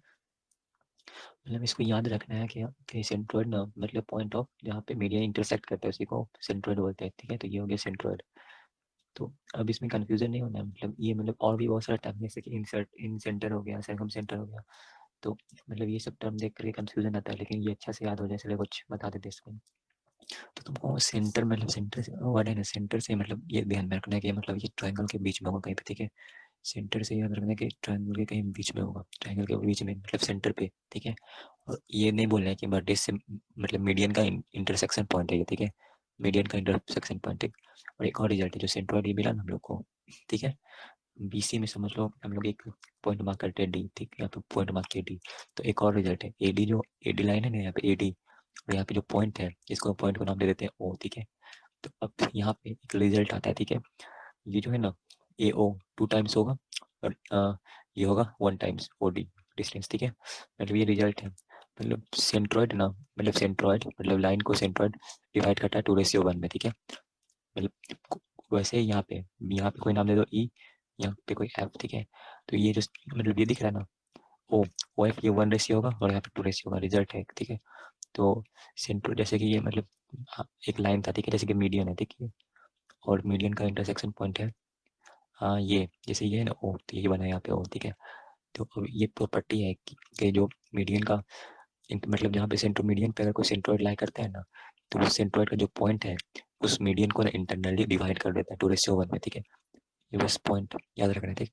मतलब इसको याद रखना है कि सेंट्रोइड ना मतलब पॉइंट ऑफ जहाँ पे मीडियन इंटरसेक्ट करता है उसी को सेंट्रोइड बोलते हैं, ठीक है, तो ये हो गया सेंट्रोइड। तो अब इसमें कंफ्यूजन नहीं होना, मतलब ये मतलब और भी बहुत सारा टर्म जैसे कि इंसर्ट इन सेंटर हो गया, सरकम सेंटर हो गया, तो मतलब ये सब टर्म देख कर कंफ्यूजन आता है, लेकिन ये अच्छा से याद हो जाए इसलिए कुछ बता देते इसको। तो तुमको सेंटर मतलब सेंटर से वर्ड है ना, सेंटर से मतलब ये ध्यान में रखना है कि मतलब ये ट्रायंगल के बीच में होगा कहीं पे, ठीक है, सेंटर से याद रखना है कि ट्रायंगल के कहीं बीच में होगा, ट्रायंगल के बीच में मतलब सेंटर पे, ठीक है, और ये नहीं बोलना है कि वर्टेक्स से मतलब मीडियन का इंटरसेक्शन पॉइंट है ये, ठीक है, मीडियन का इंटरसेक्शन पॉइंट है। और एक और रिजल्ट है जो सेंट्रोइड ये मिला ना हम लोग को, ठीक है, BC में समझ लो हम लोग एक पॉइंट मार्क करते हैं D, ठीक है, यहाँ पे पॉइंट मार्क किया D, तो एक और रिजल्ट है AD, जो AD लाइन है ना यहाँ पे AD, और यहाँ पे जो पॉइंट है इसको पॉइंट को नाम दे देते हैं O, ठीक है, तो अब यहाँ पे एक रिजल्ट आता है, ठीक है, ये जो है ना AO 2 टाइम्स होगा, और ये होगा 1 टाइम्स OD डिस्टेंस, ठीक है, मतलब ये रिजल्ट है, मतलब सेंट्रोइड ना मतलब सेंट्रोइड मतलब लाइन को सेंट्रोइड डिवाइड करता है 2:1 में, ठीक है, मतलब वैसे ही यहाँ पे कोई नाम दे दो E, यहाँ पे कोई F, ठीक है, तो ये जो मतलब ये दिख रहा है ना O, OF ये 1 होगा और यहाँ पे 2 होगा, रिजल्ट है, ठीक है, तो सेंट्रोइड जैसे कि ये मतलब एक लाइन था, ठीक है, जैसे कि मीडियन है, ठीक है, और मीडियन का इंटरसेक्शन पॉइंट है, हाँ ये जैसे ये है ना O, तो ये बना है यहाँ पे O, ठीक है, तो अब ये प्रॉपर्टी है कि जो मीडियन का मतलब जहाँ पे सेंट्रोमीडियन पे अगर कोई सेंट्रोइड लाई करता है ना, तो उस सेंट्रोइड का जो पॉइंट है उस मीडियन को ना इंटरनली डिवाइड कर देता है 2:1 में, ठीक है, ये बस पॉइंट याद रखना है, ठीक।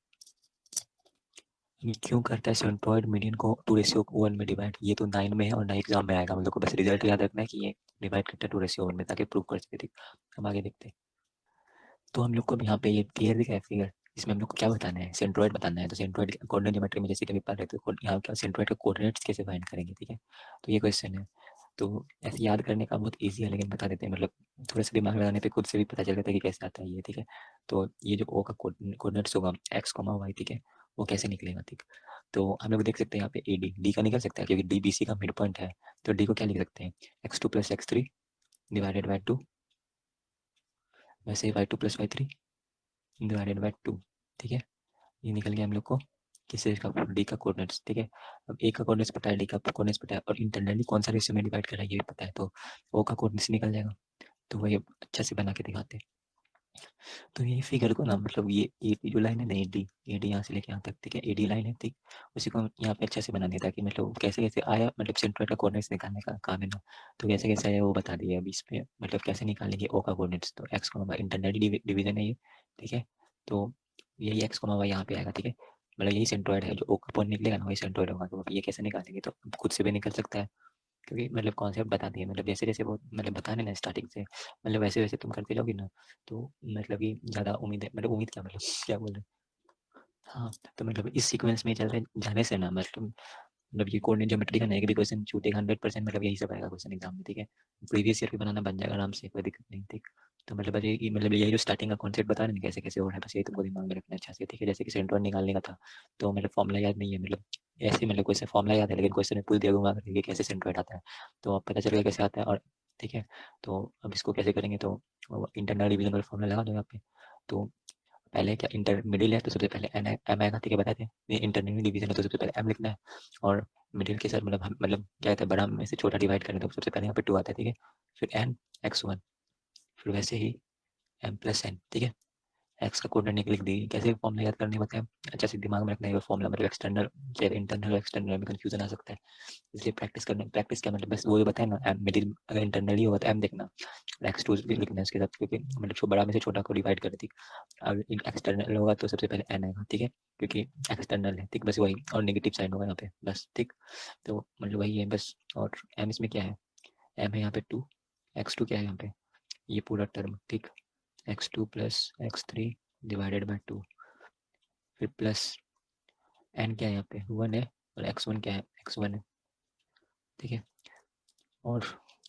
ये क्यों करता है सेंट्रोइड मीडियन को 2:1 में डिवाइड, ये तो 9 में है और 9 एग्जाम में आएगा, हम लोग को बस रिजल्ट याद रखना है कि ये डिवाइड करता है 2:1 में, ताकि प्रूव कर सके, ठीक। हम आगे देखते हैं, तो हम लोग को यहाँ पे ये फिगर दिखा है, फिगर इसमें हम लोग को क्या बताना है, सेंट्रोइड बताना है, तो सेंट्रोइड कोऑर्डिनेट ज्योमेट्री में जैसे कि पेपर रहते हैं, यहाँ क्या सेंट्रोइड के कोऑर्डिनेट्स कैसे फाइंड करेंगे, ठीक है, तो ये क्वेश्चन है, तो ऐसे याद करने का बहुत ईजी है, लेकिन बता देते हैं मतलब थोड़ा सा दिमाग लगाने पे खुद से भी पता चल जाता है कि कैसे आता है ये, ठीक है, तो ये जो ओ का कोऑर्डिनेट्स होगा x, y, ठीक है, वो कैसे निकलेगा, ठीक, तो हम लोग देख सकते हैं यहाँ पे ए डी का निकल सकता है क्योंकि डी BC का मिड पॉइंट है, तो डी को क्या लिख सकते हैं x2 + x3 डिवाइडेड बाई 2, वैसे y2 + y3 डिवाइडेड बाई 2, ठीक है, ये निकल गया हम लोग को किस चीज़ का, डी का कोऑर्डिनेट्स, ठीक है। अब ए का कोऑर्डिनेट्स पता है, डी का कोऑर्डिनेट्स पता है, और इंटरनली कौन सा रेशियो में डिवाइड कर रहा है ये भी पता है, तो ओ का कोऑर्डिनेट्स निकल जाएगा। तो वही अच्छे से बना के दिखाते हैं। तो ये फिगर को ना मतलब ये जो लाइन है ना, एडी यहाँ से लेके यहाँ तक, ठीक है, एडी लाइन है, ठीक। उसी को यहाँ पे अच्छे से बना दिया ताकि मतलब कैसे कैसे आया, मतलब सेंट्रोइड का कोऑर्डिनेट्स निकालने का काम है ना, तो कैसे कैसे आया वो बता दिया अभी इस पे, मतलब कैसे निकालेंगे ओ का कोऑर्डिनेट्स। तो एक्स को इंटरनली डिवीजन है ये, ठीक है। तो यही एक्स को यहाँ पे आएगा, ठीक है। मतलब यही सेंट्रोइड है, जो ओ का पॉइंट निकलेगा ना वही सेंट्रोइड होगा। तो ये कैसे निकालेंगे, तो खुद से भी निकल सकता है, क्योंकि मतलब कॉन्सेप्ट बता दिए, मतलब जैसे-जैसे वो मतलब बताने ना स्टार्टिंग से, मतलब वैसे-वैसे तुम करते जाओगे ना, तो मतलब कि ज़्यादा उम्मीद है, मतलब उम्मीद क्या, मतलब क्या बोल रहे हैं? हाँ, तो मतलब इस सीक्वेंस में चल रहे जाने से ना मतलब ये कोऑर्डिनेट ज्योमेट्री का ना एक भी क्वेश्चन छूटेगा 100%, मतलब यही सब आएगा क्वेश्चन एग्जाम में, ठीक है। प्रीवियस ईयर भी बनाना बन जाएगा आराम से, कोई दिक्कत नहीं, ठीक। तो मतलब बस ये मतलब यही जो स्टार्टिंग का कॉन्सेप्ट बता रहे हैं कैसे कैसे हो रहा है, बस यही तुमको दिमाग में रखना है अच्छा से, ठीक है। जैसे कि सेंट्रोइड निकालने का था, तो मतलब फॉर्मूला याद नहीं है, मतलब ऐसे मतलब क्वेश्चन फॉर्मूला याद है, लेकिन क्वेश्चन में पूछ दिया घुमा करके कैसे सेंट्रोइड आता है, तो अब पता चल गया कैसे आता है, और ठीक है। तो अब इसको कैसे करेंगे, तो इंटरनल डिवीजन का फॉर्मूला लगा दो यहाँ पे। तो पहले क्या, इंटर मिडिल है तो सबसे पहले एन एम आएगा, ठीक है, बताते हैं। ये इंटरनल डिवीजन है तो सबसे पहले एम लिखना है, और मिडिल के साथ मतलब हम मतलब क्या कहते हैं, बड़ा में से छोटा डिवाइड करें तो सबसे पहले यहाँ पे 2 आता है, ठीक है। फिर एन x1, फिर वैसे ही m प्लस एन, ठीक है। एक्स का कोऑर्डिनेट लिख दी, कैसे फॉर्मूला याद करने होते हैं, अच्छा से दिमाग में रखना है फॉर्मूला, मतलब एक्सटर्नल इंटरनल और एक्सटर्नल में कंफ्यूजन आ सकता है, इसलिए प्रैक्टिस करना। प्रैक्टिस क्या मतलब बस वो जो बताया ना, एम मिडिल अगर इंटरनली होगा तो एम देखना, एक्स टू लिखना है इसके साथ, क्योंकि मतलब बड़ा में से छोटा को डिवाइड कर दी। अब एक्सटर्नल होगा तो सबसे पहले एन आएगा, ठीक है, क्योंकि एक्सटर्नल है, ठीक, बस वही, और नेगेटिव साइन होगा यहाँ पे बस, ठीक। तो मतलब वही है बस, और एम इसमें क्या है, एम है यहाँ पे 2, एक्स टू क्या है यहाँ पे, ये पूरा टर्म, ठीक, x2 plus x3 divided by 2, फिर प्लस एन क्या है यहाँ पे 1 है, और x1 क्या है, x1 है, ठीक है। और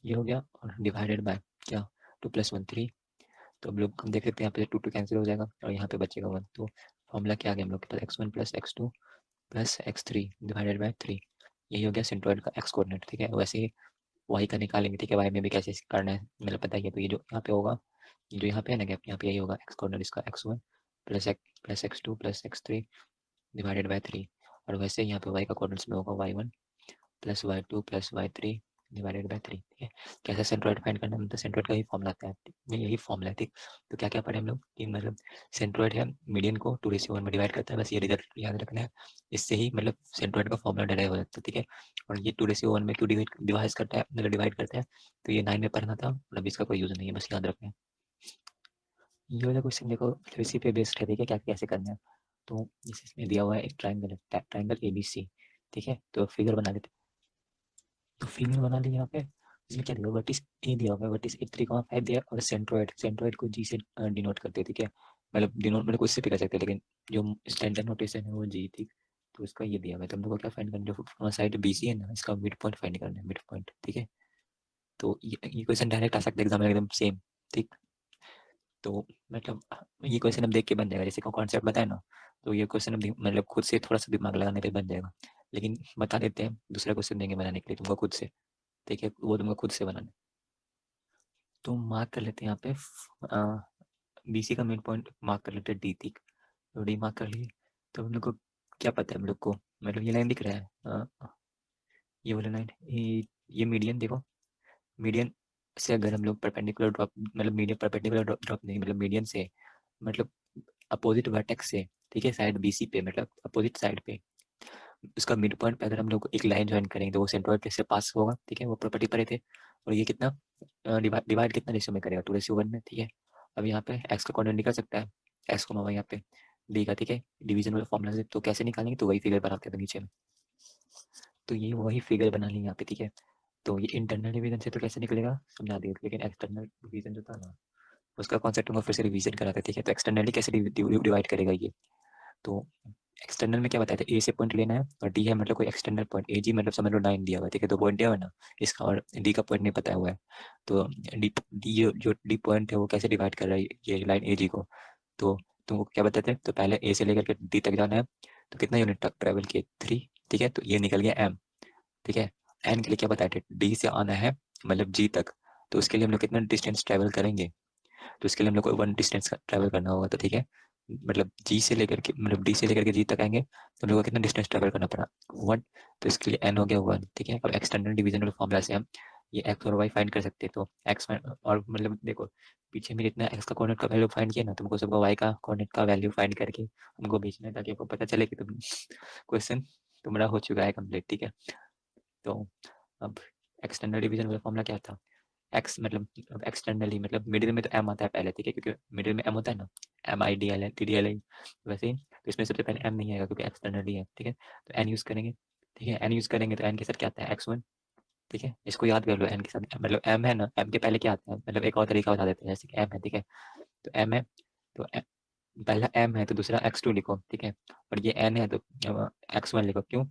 ये हो गया, और डिवाइडेड बाय क्या, 2 प्लस 1 3। तो हम लोग हम देख लेते हैं, यहाँ पे 2 2 कैंसिल हो जाएगा और यहाँ पे बचेगा 1। तो फॉर्मूला क्या आ गया हम लोग के पास, x1 plus x2 plus x3 divided by 3। यही हो गया सेंट्रोइड का एक्स कोऑर्डिनेट, ठीक है। वैसे ही वाई का निकालेंगे, ठीक है, वाई में भी कैसे करना है मतलब पता ही है। तो ये जो यहाँ पे होगा, ये जो यहाँ पे है ना गैप, यहाँ पे यही होगा एक्स कोऑर्डिनेट इसका x1 plus x2 plus x3 divided by 3। और वैसे यहाँ पे y का कोऑर्डिनेट्स में होगा y1 plus y2 plus y3 divided by 3, ठीक है। कैसे सेंट्रोइड फाइंड करना है, मतलब सेंट्रोइड का ही फॉर्मूला आता है, यही फॉर्मूला है, ठीक। तो क्या क्या पढ़े हम लोग कि मतलब सेंट्रोइड है, मीडियन को 2:1 में डिवाइड करता है, बस ये रिजल्ट याद रखना है। इससे ही मतलब सेंट्रोइड का फॉर्मूला डिराइव हो जाता है, ठीक है। और ये 2:1 में क्यों डिवाइड करता है, मतलब डिवाइड करता है, तो ये 9 में पढ़ना था, मतलब इसका कोई यूज नहीं है, बस याद रखना है। ये वाला क्वेश्चन देखो, मतलब इसी पे बेस्ड है, ठीक है, क्या कैसे करना है। तो इसमें दिया हुआ है एक ट्राइंगल है, ट्राइंगल ABC, ठीक है। तो फिगर बना लेते हैं। तो फिगर बना ली यहाँ पे, इसमें क्या दिया, वर्टिस ए दिया हुआ है, वर्टिस ए 3,5 दिया, और सेंट्रोइड, सेंट्रोइड को जी से डिनोट करते हैं, ठीक है। मतलब डिनोट मतलब कुछ से भी कर सकते हैं, लेकिन जो स्टैंडर्ड नोटेशन है वो जी, ठीक। तो इसका ये दिया हुआ है, तो हम लोग को क्या फाइंड करना है, जो साइड BC है ना, इसका मिड पॉइंट फाइंड करना है, मिड पॉइंट, ठीक है। तो ये क्वेश्चन डायरेक्ट आ सकता है एग्जाम में एकदम सेम, ठीक। तो मतलब ये क्वेश्चन अब देख के बन जाएगा, जैसे को कॉन्सेप्ट बताए ना, तो ये क्वेश्चन अब मतलब खुद से थोड़ा सा दिमाग लगाने पे बन जाएगा। लेकिन बता देते हैं, दूसरा क्वेश्चन देंगे बनाने के लिए तुमको खुद से, ठीक है, वो तुमको खुद से बनाना है। तो मार्क कर लेते हैं यहाँ पे, BC का मिड पॉइंट मार्क कर लेते हैं D तक। तो D मार्क कर लिए, तो हम लोग को क्या पता है हम लोग को, मतलब ये लाइन दिख रहा है, ये वाला लाइन, ये मीडियन देखो, मीडियन से अगर हम लोग परपेंडिकुलर ड्रॉप, मतलब मीडियन परपेंडिकुलर ड्रॉप नहीं, मतलब मीडियन से मतलब अपोजिट वर्टेक्स से, ठीक है, साइड BC पे, मतलब अपोजिट साइड पे उसका मिड पॉइंट पे अगर हम लोग एक लाइन ज्वाइन करेंगे तो वो सेंट्रोइड से पास होगा, ठीक है, वो प्रॉपर्टी पढ़े थे। और ये कितना डिवाइड कितना रेशियो में करेगा, 2:1 में, ठीक है। अब यहाँ पे एक्स का कोऑर्डिनेट निकल सकता है, एक्स को मावा यहाँ पे डी का, ठीक है, डिवीजन वाले फॉर्मूला से। तो कैसे निकालेंगे, तो वही फिगर बनाते हैं नीचे में, तो ये वही फिगर बना ली यहाँ पे, ठीक है। तो ये इंटरनल डिवीजन से तो कैसे निकलेगा समझा दिया, लेकिन एक्सटर्नल डिवीजन जो था ना, उसका कॉन्सेप्ट हम फिर से रिवीजन कराते, ठीक है। तो एक्सटर्नली कैसे डिवाइड करेगा ये, तो एक्सटर्नल में क्या बताया था, ए से पॉइंट लेना है, और डी है मतलब कोई एक्सटर्नल पॉइंट, ए जी मतलब समझ लो 9 दिया हुआ है, ठीक है, तो पॉइंट दिया हुआ है ना इसका, और डी का पॉइंट नहीं पता हुआ है। तो डी जो डी पॉइंट है वो कैसे डिवाइड कर रहा है ये लाइन ए जी को, तो तुमको क्या बताते हैं, तो पहले ए से लेकर के डी तक जाना है, तो कितना यूनिट तक ट्रेवल किए 3, ठीक है। तो ये निकल गया एम, ठीक है। एन के लिए क्या बताया थे, डी से आना है मतलब जी तक, तो उसके लिए हम लोग कितना डिस्टेंस ट्रेवल करेंगे, तो उसके लिए हम लोग को 1 डिस्टेंस ट्रेवल करना होगा, तो ठीक है। मतलब जी से लेकर के मतलब डी से लेकर के जी तक आएंगे तो हम लोग को कितना डिस्टेंस ट्रेवल करना पड़ा 1। तो इसके लिए n हो गया 1, ठीक है। अब एक्सटर्नल डिवीजन वाले फॉर्मूला से हम ये x और y फाइंड कर सकते हैं। तो x और मतलब देखो पीछे में जितना x का कोऑर्डिनेट का वैल्यू फाइंड किया ना, तुमको सबको y का कोऑर्डिनेट का वैल्यू फाइंड करके हमको भेजना है ताकि आपको पता चले कि तुम क्वेश्चन तुम्हारा हो चुका है कंप्लीट, ठीक है। तो अब एक्सटर्नल डिवीजन वाला फॉर्मूला क्या था, एक्स मतलब एक्सटर्नली मतलब मिडिल में तो एम आता है पहले, ठीक है, क्योंकि मिडिल में एम होता है ना, M I D L N T D L I, वैसे ही तो इसमें सबसे पहले एम नहीं आएगा क्योंकि एक्सटर्नली है, ठीक है। तो एन यूज़ करेंगे, ठीक है। एन यूज़ करेंगे तो एन के साथ क्या आता है x1, ठीक है। इसको याद कर लो, एन के साथ मतलब एम है ना, एम के पहले क्या आता है, मतलब एक और तरीका बता देते हैं, जैसे कि एम है, ठीक है। तो एम है तो पहला एम है तो दूसरा x2 लिखो, ठीक है। और ये एन है तो x1 लिखो, क्यों?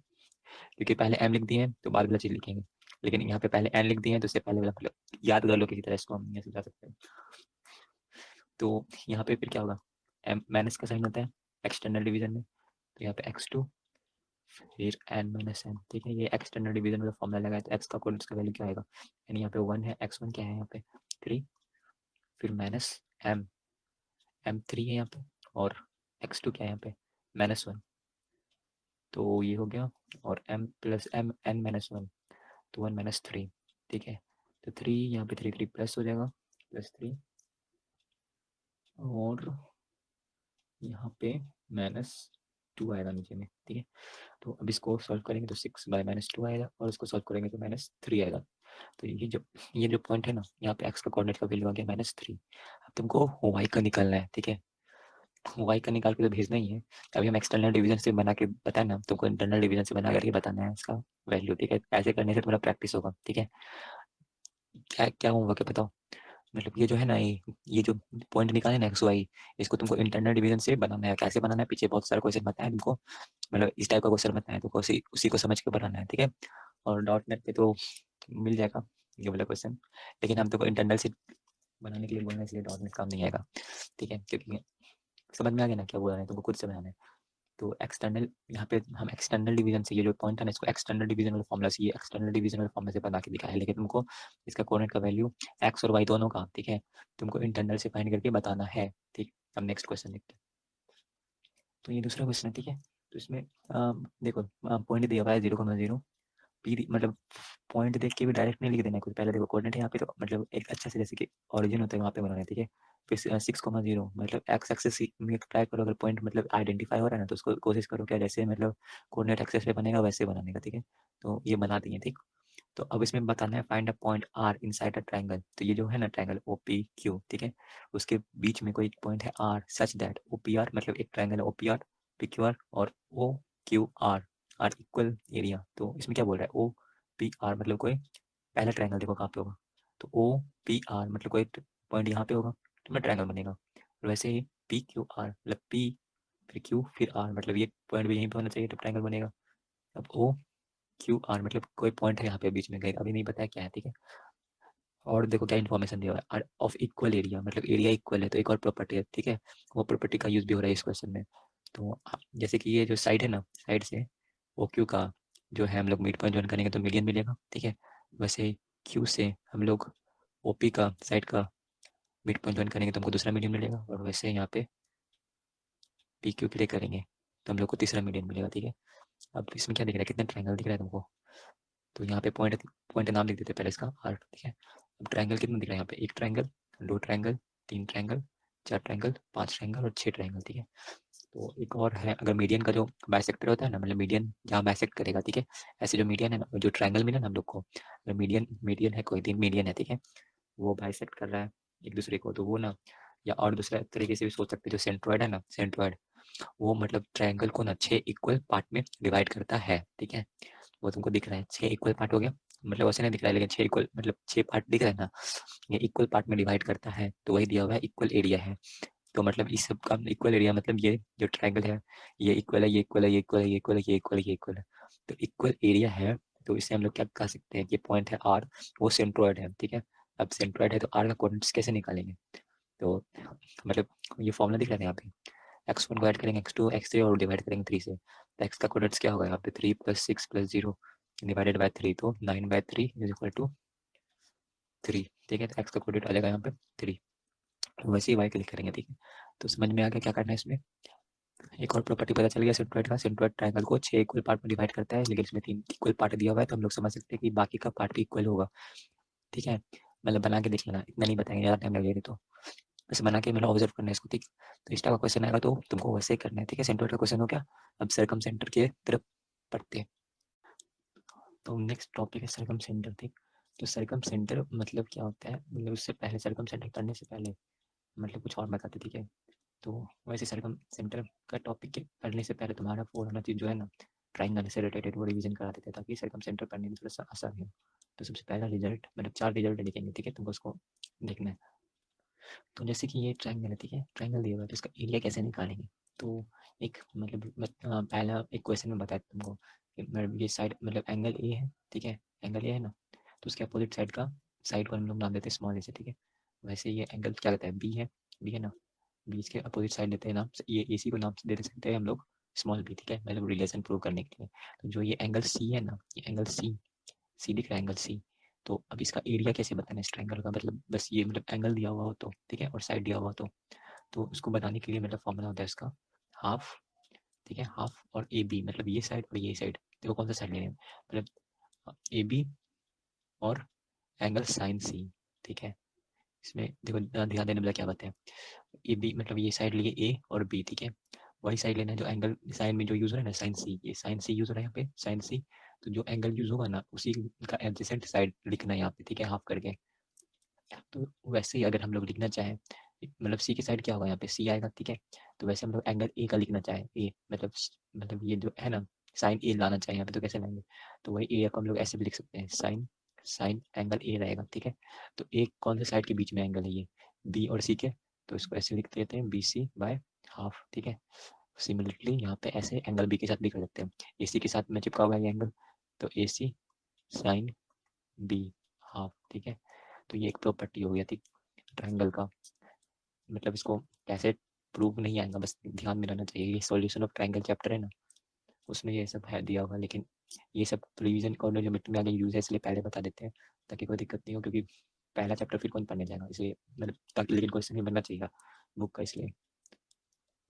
क्योंकि पहले एम लिख दिए हैं तो बाद वाला चीज लिखेंगे, लेकिन यहाँ पे पहले एन लिख दिए हैं तो इससे पहले वाला मतलब याद कर लो किसी तरह, इसको हम ये समझा सकते हैं। तो यहाँ पे फिर क्या होगा, एम माइनस का साइन होता है एक्सटर्नल डिवीजन में, तो यहाँ पे x2 फिर n माइनस एन, ठीक है। ये एक्सटर्नल डिवीजन वाला फॉर्मूला लगाए तो x का कोऑर्डिनेट्स का वैल्यू क्या आएगा, यानी यहाँ पे 1 है, x1 क्या है यहाँ पे 3, फिर माइनस m, m3 है यहाँ पे, और x2 क्या है यहाँ पे -1, तो ये हो गया। और m plus m n minus 1 तो 1 माइनस 3, ठीक है। तो 3 यहाँ पे 3 3 प्लस हो जाएगा +3, और यहाँ पे -2 आएगा नीचे में, ठीक है। तो अब इसको सॉल्व करेंगे तो 6/-2 आएगा, और इसको सॉल्व करेंगे तो -3 आएगा। तो ये जो पॉइंट है ना, यहाँ पे x का कोऑर्डिनेट का वैल्यू आ गया -3। अब तुमको y का निकालना है, ठीक है। y का निकाल के तो भेजना ही है। अभी हम एक्सटर्नल डिवीजन से बना के बताए ना, तुमको इंटरनल डिवीजन से बना करके बताना है इसका वैल्यू, ठीक है। ऐसे करने से तुम्हारा प्रैक्टिस होगा, ठीक है। क्या क्या होगा क्या बताओ, मतलब ये जो है ना, ये जो पॉइंट निकाले ना एक्स वाई, इसको तुमको इंटरनल डिवीजन से बनाना है। कैसे बनाना है, पीछे बहुत सारा क्वेश्चन बताया तुमको, मतलब इस टाइप का क्वेश्चन बताया तो उसी को समझ के बनाना है, ठीक है। और डॉट नेट पे तो मिल जाएगा ये वाला क्वेश्चन, लेकिन हम तुमको इंटरनल से बनाने के लिए बोलना है, इसलिए डॉट नेट काम नहीं आएगा, ठीक है। क्योंकि समझ में आ गया ना क्या बोल रहे हैं, तुमको खुद से बनाना है। तो एक्सटर्नल यहाँ पे हम एक्सटर्नल डिवीजन से ये जो पॉइंट है ना, इसको एक्सटर्नल डिवीजन वाला फॉर्मूला से, ये एक्सटर्नल डिवीजन वाला फॉर्मूला से बना के दिखाया है, लेकिन तुमको इसका कोऑर्डिनेट का वैल्यू एक्स और वाई दोनों का, ठीक है, तुमको इंटरनल से फाइंड करके बताना है, ठीक। अब नेक्स्ट क्वेश्चन देखते हैं। तो ये दूसरा क्वेश्चन है, ठीक है। तो इसमें देखो पॉइंट दिया हुआ है 0,0, पी मतलब पॉइंट देख के भी डायरेक्ट नहीं लिख देना कुछ, पहले देखो कोऑर्डिनेट है यहाँ पे, तो मतलब एक अच्छा से जैसे कि ओरिजिन होता है वहाँ पे बनाना है, ठीक है। फिर 6,0 मतलब एक्स एक्सेस में ट्राई करो, अगर पॉइंट मतलब आइडेंटिफाई हो रहा है ना तो उसको कोशिश करो क्या जैसे मतलब कोऑर्डिनेट एक्सेस पे बनेगा वैसे बनाने का, ठीक है। तो ये बना दिए, ठीक। तो अब इसमें बताना है find a point R inside a triangle. तो ये जो है ना ट्रायंगल ओ पी क्यू, ठीक है, उसके बीच में कोई पॉइंट है R such that O P R, मतलब एक ट्रायंगल है O P R P Q R और O Q R R equal area. तो इसमें क्या बोल रहा है, ओ पी आर मतलब कोई पहला ट्रायंगल देखो कहाँ पे होगा, तो ओ पी आर मतलब कोई पॉइंट यहाँ पे होगा तो मैं ट्रायंगल बनेगा। और वैसे ही पी क्यू आर मतलब पी फिर क्यू फिर आर, मतलब ये पॉइंट भी यहीं पे होना चाहिए तो ट्रायंगल बनेगा। अब ओ क्यू आर मतलब कोई पॉइंट है यहाँ पे बीच में कहीं, अभी नहीं पता है क्या है, ठीक है। और देखो क्या इन्फॉर्मेशन दिया हुआ है, ऑफ इक्वल एरिया मतलब एरिया इक्वल है, तो एक और प्रॉपर्टी है, ठीक है। वो प्रॉपर्टी का यूज भी हो रहा है इस क्वेश्चन में। तो जैसे कि ये जो साइड है ना, साइड से ओ क्यू का जो है हम लोग मिड पॉइंट ज्वाइन करेंगे तो मीडियन मिलेगा, ठीक है। वैसे क्यू से हम लोग ओ पी का साइड का मिड पॉइंट ज्वाइन करेंगे तो हमको दूसरा मीडियन मिलेगा, और वैसे यहाँ पे पी क्यू के लिए करेंगे तो हम लोग को तीसरा मीडियन मिलेगा, ठीक है। अब इसमें क्या दिख रहा है, कितना ट्रायंगल दिख रहा है तुमको, तो यहाँ पे पॉइंट पॉइंट नाम लिख देते हैं पहले इसका आर, ठीक है। अब ट्रायंगल कितना दिख रहा है यहाँ पे, एक ट्रायंगल, दो ट्रायंगल, तीन ट्रायंगल, चार ट्रायंगल, पांच ट्रायंगल और छह ट्रायंगल, ठीक है। तो एक और है, अगर मीडियन का जो बाइसेक्टर होता है ना, मतलब मीडियन जहाँ बाइसेक्ट करेगा, ठीक है, ऐसे जो मीडियन है ना, जो ट्रायंगल मिला ना हम लोग को, अगर मीडियन मीडियन है, कोई तीन मीडियन है, ठीक है, वो बाइसेक्ट कर रहा है एक दूसरे को, तो वो ना, या और दूसरा तरीके से भी सोच सकते हैं, जो सेंट्रॉइड है ना, सेंट्रॉइड वो मतलब ट्रायंगल को ना 6 इक्वल पार्ट में डिवाइड करता है, ठीक है। वो तुमको दिख रहा है 6 इक्वल पार्ट हो गया, मतलब वैसे नहीं दिख रहा है लेकिन 6 इक्वल मतलब 6 पार्ट दिख रहा है ना, ये इक्वल पार्ट में डिवाइड करता है, तो वही दिया हुआ है इक्वल एरिया है। तो मतलब इस सब का इक्वल एरिया मतलब ये जो ट्रायंगल है ये इक्वल है, ये इक्वल है, ये इक्वल है, ये इक्वल है, ये इक्वल है, ये इक्वल है, तो इक्वल एरिया है। तो इससे हम लोग क्या कह सकते हैं, ये पॉइंट है आर, वो सेंट्रोइड है, ठीक है। अब सेंट्रोइड है तो आर का कोऑर्डिनेट्स कैसे निकालेंगे, तो मतलब ये फॉर्मूला दिख रहा है यहाँ पे, x1 को ऐड करेंगे x2 x3 और डिवाइड करेंगे 3 से, तो x का कोऑर्डिनेट्स क्या होगा यहाँ पे 3 + 6 + 0 डिवाइडेड बाय 3, तो 9/3 इज इक्वल टू 3, ठीक है। तो x का कोऑर्डिनेट आ जाएगा यहाँ पे 3। वैसे ही वाई क्लिक करेंगे, ठीक है। तो समझ में आ गया क्या करना है इसमें। एक और प्रॉपर्टी पता चल गया सेंट्रोइड का। सेंट्रोइड ट्रायंगल को 6 इक्वल पार्ट में डिवाइड करता है, लेकिन इसमें 3 इक्वल पार्ट दिया हुआ है, तो हम लोग समझ सकते हैं कि बाकी का पार्ट भी इक्वल होगा, ठीक है। मतलब बना के देख लेना, इतना नहीं बताएंगे, ज़्यादा टाइम लगेगा तो बस बना के मतलब ऑब्जर्व करना है इसको, ठीक। तो इस टाइप का क्वेश्चन आएगा तो तुमको वैसे ही करना है, ठीक है। सेंट्रोइड का क्वेश्चन हो गया। अब सर्कम सेंटर की तरफ पढ़ते हैं। तो नेक्स्ट टॉपिक है सर्कम सेंटर, ठीक। तो सर्कम सेंटर मतलब क्या होता है, मतलब उससे पहले सर्कम सेंटर करने से पहले मतलब कुछ और बताते, ठीक है। तो वैसे सर्कम सेंटर का टॉपिक के पढ़ने से पहले तुम्हारा 400 चीज़ जो है ना, ट्राइंगल से रिलेटेड वो रिवीजन कराते थे, ताकि सर्कम सेंटर पढ़ने में थोड़ा सा आसानी हो। तो सबसे पहला रिजल्ट मतलब 4 रिजल्ट लिखेंगे, ठीक है, तुमको उसको देखना है। तो जैसे कि ये ट्राइंगल है, ठीक है, ट्राइंगल दिया हुआ है, तो इसका एरिया कैसे निकालेंगे। तो एक मतलब पहला एक क्वेश्चन में बताया तुमको कि मतलब ये साइड मतलब एंगल ए है, ठीक है, एंगल ए है ना, तो उसके अपोजिट साइड का साइड को हम लोग नाम देते हैं स्मॉल ए से, ठीक है। वैसे ये एंगल क्या कहता है, बी है ना, बीच के अपोजिट साइड लेते हैं नाम, ये ए सी को नाम दे सकते हैं हम लोग स्मॉल बी, ठीक है, मतलब रिलेशन प्रूव करने के लिए। तो जो ये एंगल सी है ना, ये एंगल सी दिख रहा है, एंगल सी। तो अब इसका एरिया कैसे बताना है इस ट्रायंगल का, मतलब बस ये मतलब एंगल दिया हुआ हो तो, ठीक है, और साइड दिया हुआ तो उसको बताने के लिए मतलब फॉर्मूला होता है इसका हाफ, ठीक है, हाफ और ए बी, मतलब ये साइड और ये साइड, देखो कौन सा साइड ले रहे हैं, मतलब ए बी और एंगल साइन सी, ठीक है। इसमें देखो ध्यान देने वाला क्या बात है, ए बी मतलब ये साइड लिए ए और बी, ठीक है। वही साइड लेना है जो एंगल साइन में जो यूज हो रहा है ना, साइन सी, ये साइन सी यूज हो रहा है यहाँ पे, साइन सी। तो जो एंगल यूज होगा ना उसी का एडजेसेंट साइड लिखना है यहाँ पे, ठीक है, हाफ करके। तो वैसे ही अगर हम लोग लिखना चाहें, मतलब सी की साइड क्या होगा यहाँ पे, सी आएगा, ठीक है। तो वैसे हम लोग एंगल ए का लिखना चाहें, ए मतलब ये जो है ना साइन ए लाना चाहिए यहाँ पे, तो कैसे लाएंगे, तो वही ए को हम लोग ऐसे भी लिख सकते हैं, साइन साइन एंगल ए रहेगा, ठीक है। तो एक कौन से साइड के बीच में एंगल है, ये बी और सी के, तो इसको ऐसे लिख देते हैं बी सी बाय हाफ, ठीक है। सिमिलरली यहाँ पे ऐसे एंगल बी के साथ भी कर सकते हैं, ए सी के साथ में चिपका हुआ है ये एंगल, तो ए सी साइन बी हाफ, ठीक है। तो ये एक प्रॉपर्टी हो गया थी ट्रायंगल का। मतलब इसको कैसे प्रूव नहीं आएगा, बस ध्यान में रहना चाहिए, ये सॉल्यूशन ऑफ ट्रायंगल चैप्टर है ना, उसमें ये सब है दिया होगा, लेकिन ये सब रिवीजन कॉर्नर जो मिनट में आगे यूज है, इसलिए पहले बता देते हैं ताकि कोई दिक्कत नहीं हो, क्योंकि पहला चैप्टर फिर कौन पढ़ने जाएगा, इसलिए मतलब ताकि लेकिन क्वेश्चन नहीं बनना चाहिए बुक का, इसलिए।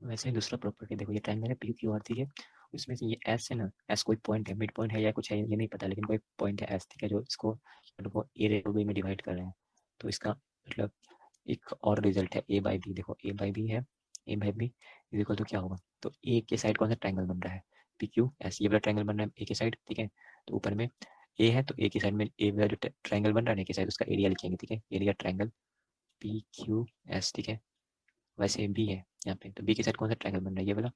वैसे ही दूसरा प्रॉपर्टी देखो, ये ट्रायंगल है पी क्यू आर, ठीक है। उसमें से ये एस है ना, एस कोई पॉइंट है, मिड पॉइंट है या कुछ है ये नहीं पता, लेकिन कोई पॉइंट है एस, ठीक है, जो इसको मतलब ए रेशो बी में डिवाइड कर रहे हैं। तो इसका मतलब एक और रिजल्ट है ए बाई बी, देखो ए बाई बी है, A by B is equal to क्या होगा, तो ए के साइड कौन सा ट्रायंगल बन रहा है, पी क्यू एस, ये वाला ट्रायंगल बन रहा है ए के साइड, ठीक है। तो ऊपर में ए है, तो ए की साइड में ए वाला जो ट्रायंगल बन रहा है ए के साइड, उसका एरिया लिखेंगे, ठीक है, area triangle P Q S, ठीक है। वैसे बी है यहाँ पे, तो बी के साइड कौन सा ट्रायंगल बन रहा है, ये वाला,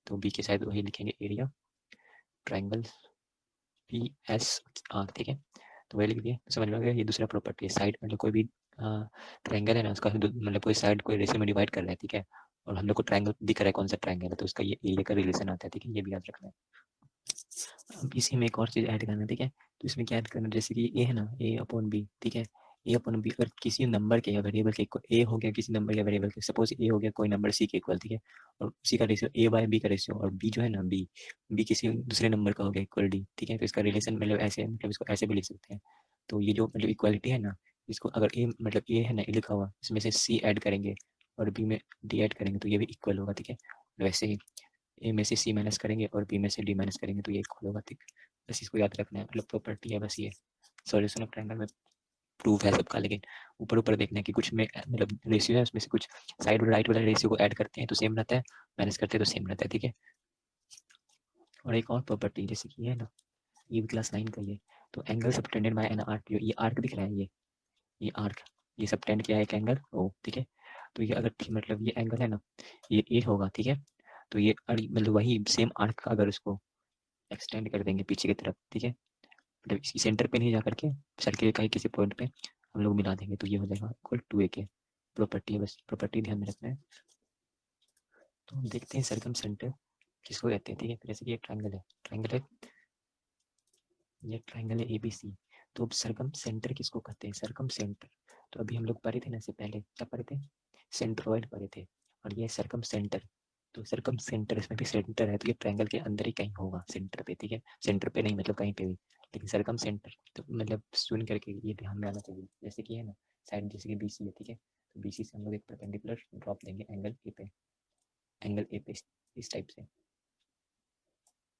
तो बी के साइड वही लिखेंगे area triangle P S R, ठीक है। तो वही लिख दिए, तो समझ में आ गया। ये दूसरा प्रॉपर्टी है, साइड मतलब कोई भी ट्रायंगल है ना, उसका मतलब कोई साइड कोई रेशियो में डिवाइड कर रहा है, ठीक है, और हम लोग को ट्रायंगल दिख रहा है कौन सा ट्रायंगल है, तो उसका ये एरिया का रिलेशन आता है, ठीक है, ये भी याद रखना है। अब इसी में एक और चीज़ ऐड करना है, ठीक है। तो इसमें क्या ऐड करना है, जैसे कि ए है ना, ए अपॉन बी, ठीक है, ए अपॉन बी अगर किसी नंबर के या वेरिएबल के, ए हो गया किसी नंबर या वेरिएबल के, सपोज ए हो गया कोई नंबर सी के इक्वल, ठीक है, और उसी का रेशियो ए बाय बी का रेशियो, और बी जो है ना बी किसी दूसरे नंबर का हो गया इक्वल डी, ठीक है। तो इसका रिलेशन मतलब ऐसे मतलब इसको ऐसे भी लिख सकते हैं। तो ये जो मतलब इक्वालिटी है ना, इसको अगर ए मतलब ए है ना, ए लिखा हुआ, इसमें से सी ऐड करेंगे और बी में डी ऐड करेंगे, तो ये भी इक्वल होगा, ठीक है। वैसे ही ए में से सी माइनस करेंगे और बी में से डी माइनस करेंगे, तो ये इक्वल होगा, ठीक। बस इसको याद रखना है, मतलब प्रॉपर्टी है बस ये, सॉल्यूशन ऑफ ट्रायंगल में प्रूफ है सबका, लेकिन ऊपर ऊपर देखना है कि कुछ में मतलब रेशियो है, उसमें से कुछ साइड और राइट वाले रेशियो को ऐड करते हैं तो सेम रहता है, माइनस करते हैं तो सेम रहता है, ठीक है। और एक और प्रॉपर्टी जैसे कि है ना, ये भी क्लास 9 का ही है, तो angle subtended bye an arc, जो ये आर्क दिख रहा है, ये आर्क, ये सबटेंड किया है एक एंगल ओ, ठीक है। तो ये अगर मतलब ये एंगल है ना, ये ए होगा, ठीक है। तो ये मतलब वही सेम आर्क का अगर उसको एक्सटेंड कर देंगे पीछे की तरफ, ठीक है, मतलब इसकी सेंटर पे नहीं जा करके सर्किल का ही किसी पॉइंट पे हम लोग मिला देंगे, तो ये हो जाएगा इक्वल टू ए के। प्रॉपर्टी है, बस प्रॉपर्टी ध्यान में रखना है। तो हम देखते हैं सर्कम सेंटर किसको कहते हैं, ठीक है। जैसे कि ये ट्रायंगल है, ये ट्रायंगल है ए बी सी, तो अब सर्कम सेंटर किसको कहते हैं, सर्कम सेंटर। तो अभी हम लोग पढ़े थे ना, इससे पहले क्या पढ़े थे, सेंट्रोइड पढ़े थे, और ये सर्कम सेंटर। तो सर्कम सेंटर, इसमें भी सेंटर है, तो ये ट्रायंगल के अंदर ही कहीं होगा सेंटर पे, ठीक है, सेंटर पे नहीं मतलब कहीं पे भी, लेकिन सर्कम सेंटर तो मतलब सुन करके ये ध्यान में आना चाहिए। जैसे कि है ना साइड, जैसे कि बी सी है, ठीक है, तो BC से हम लोग एक परपेंडिकुलर ड्रॉप देंगे एंगल ए पे इस टाइप से।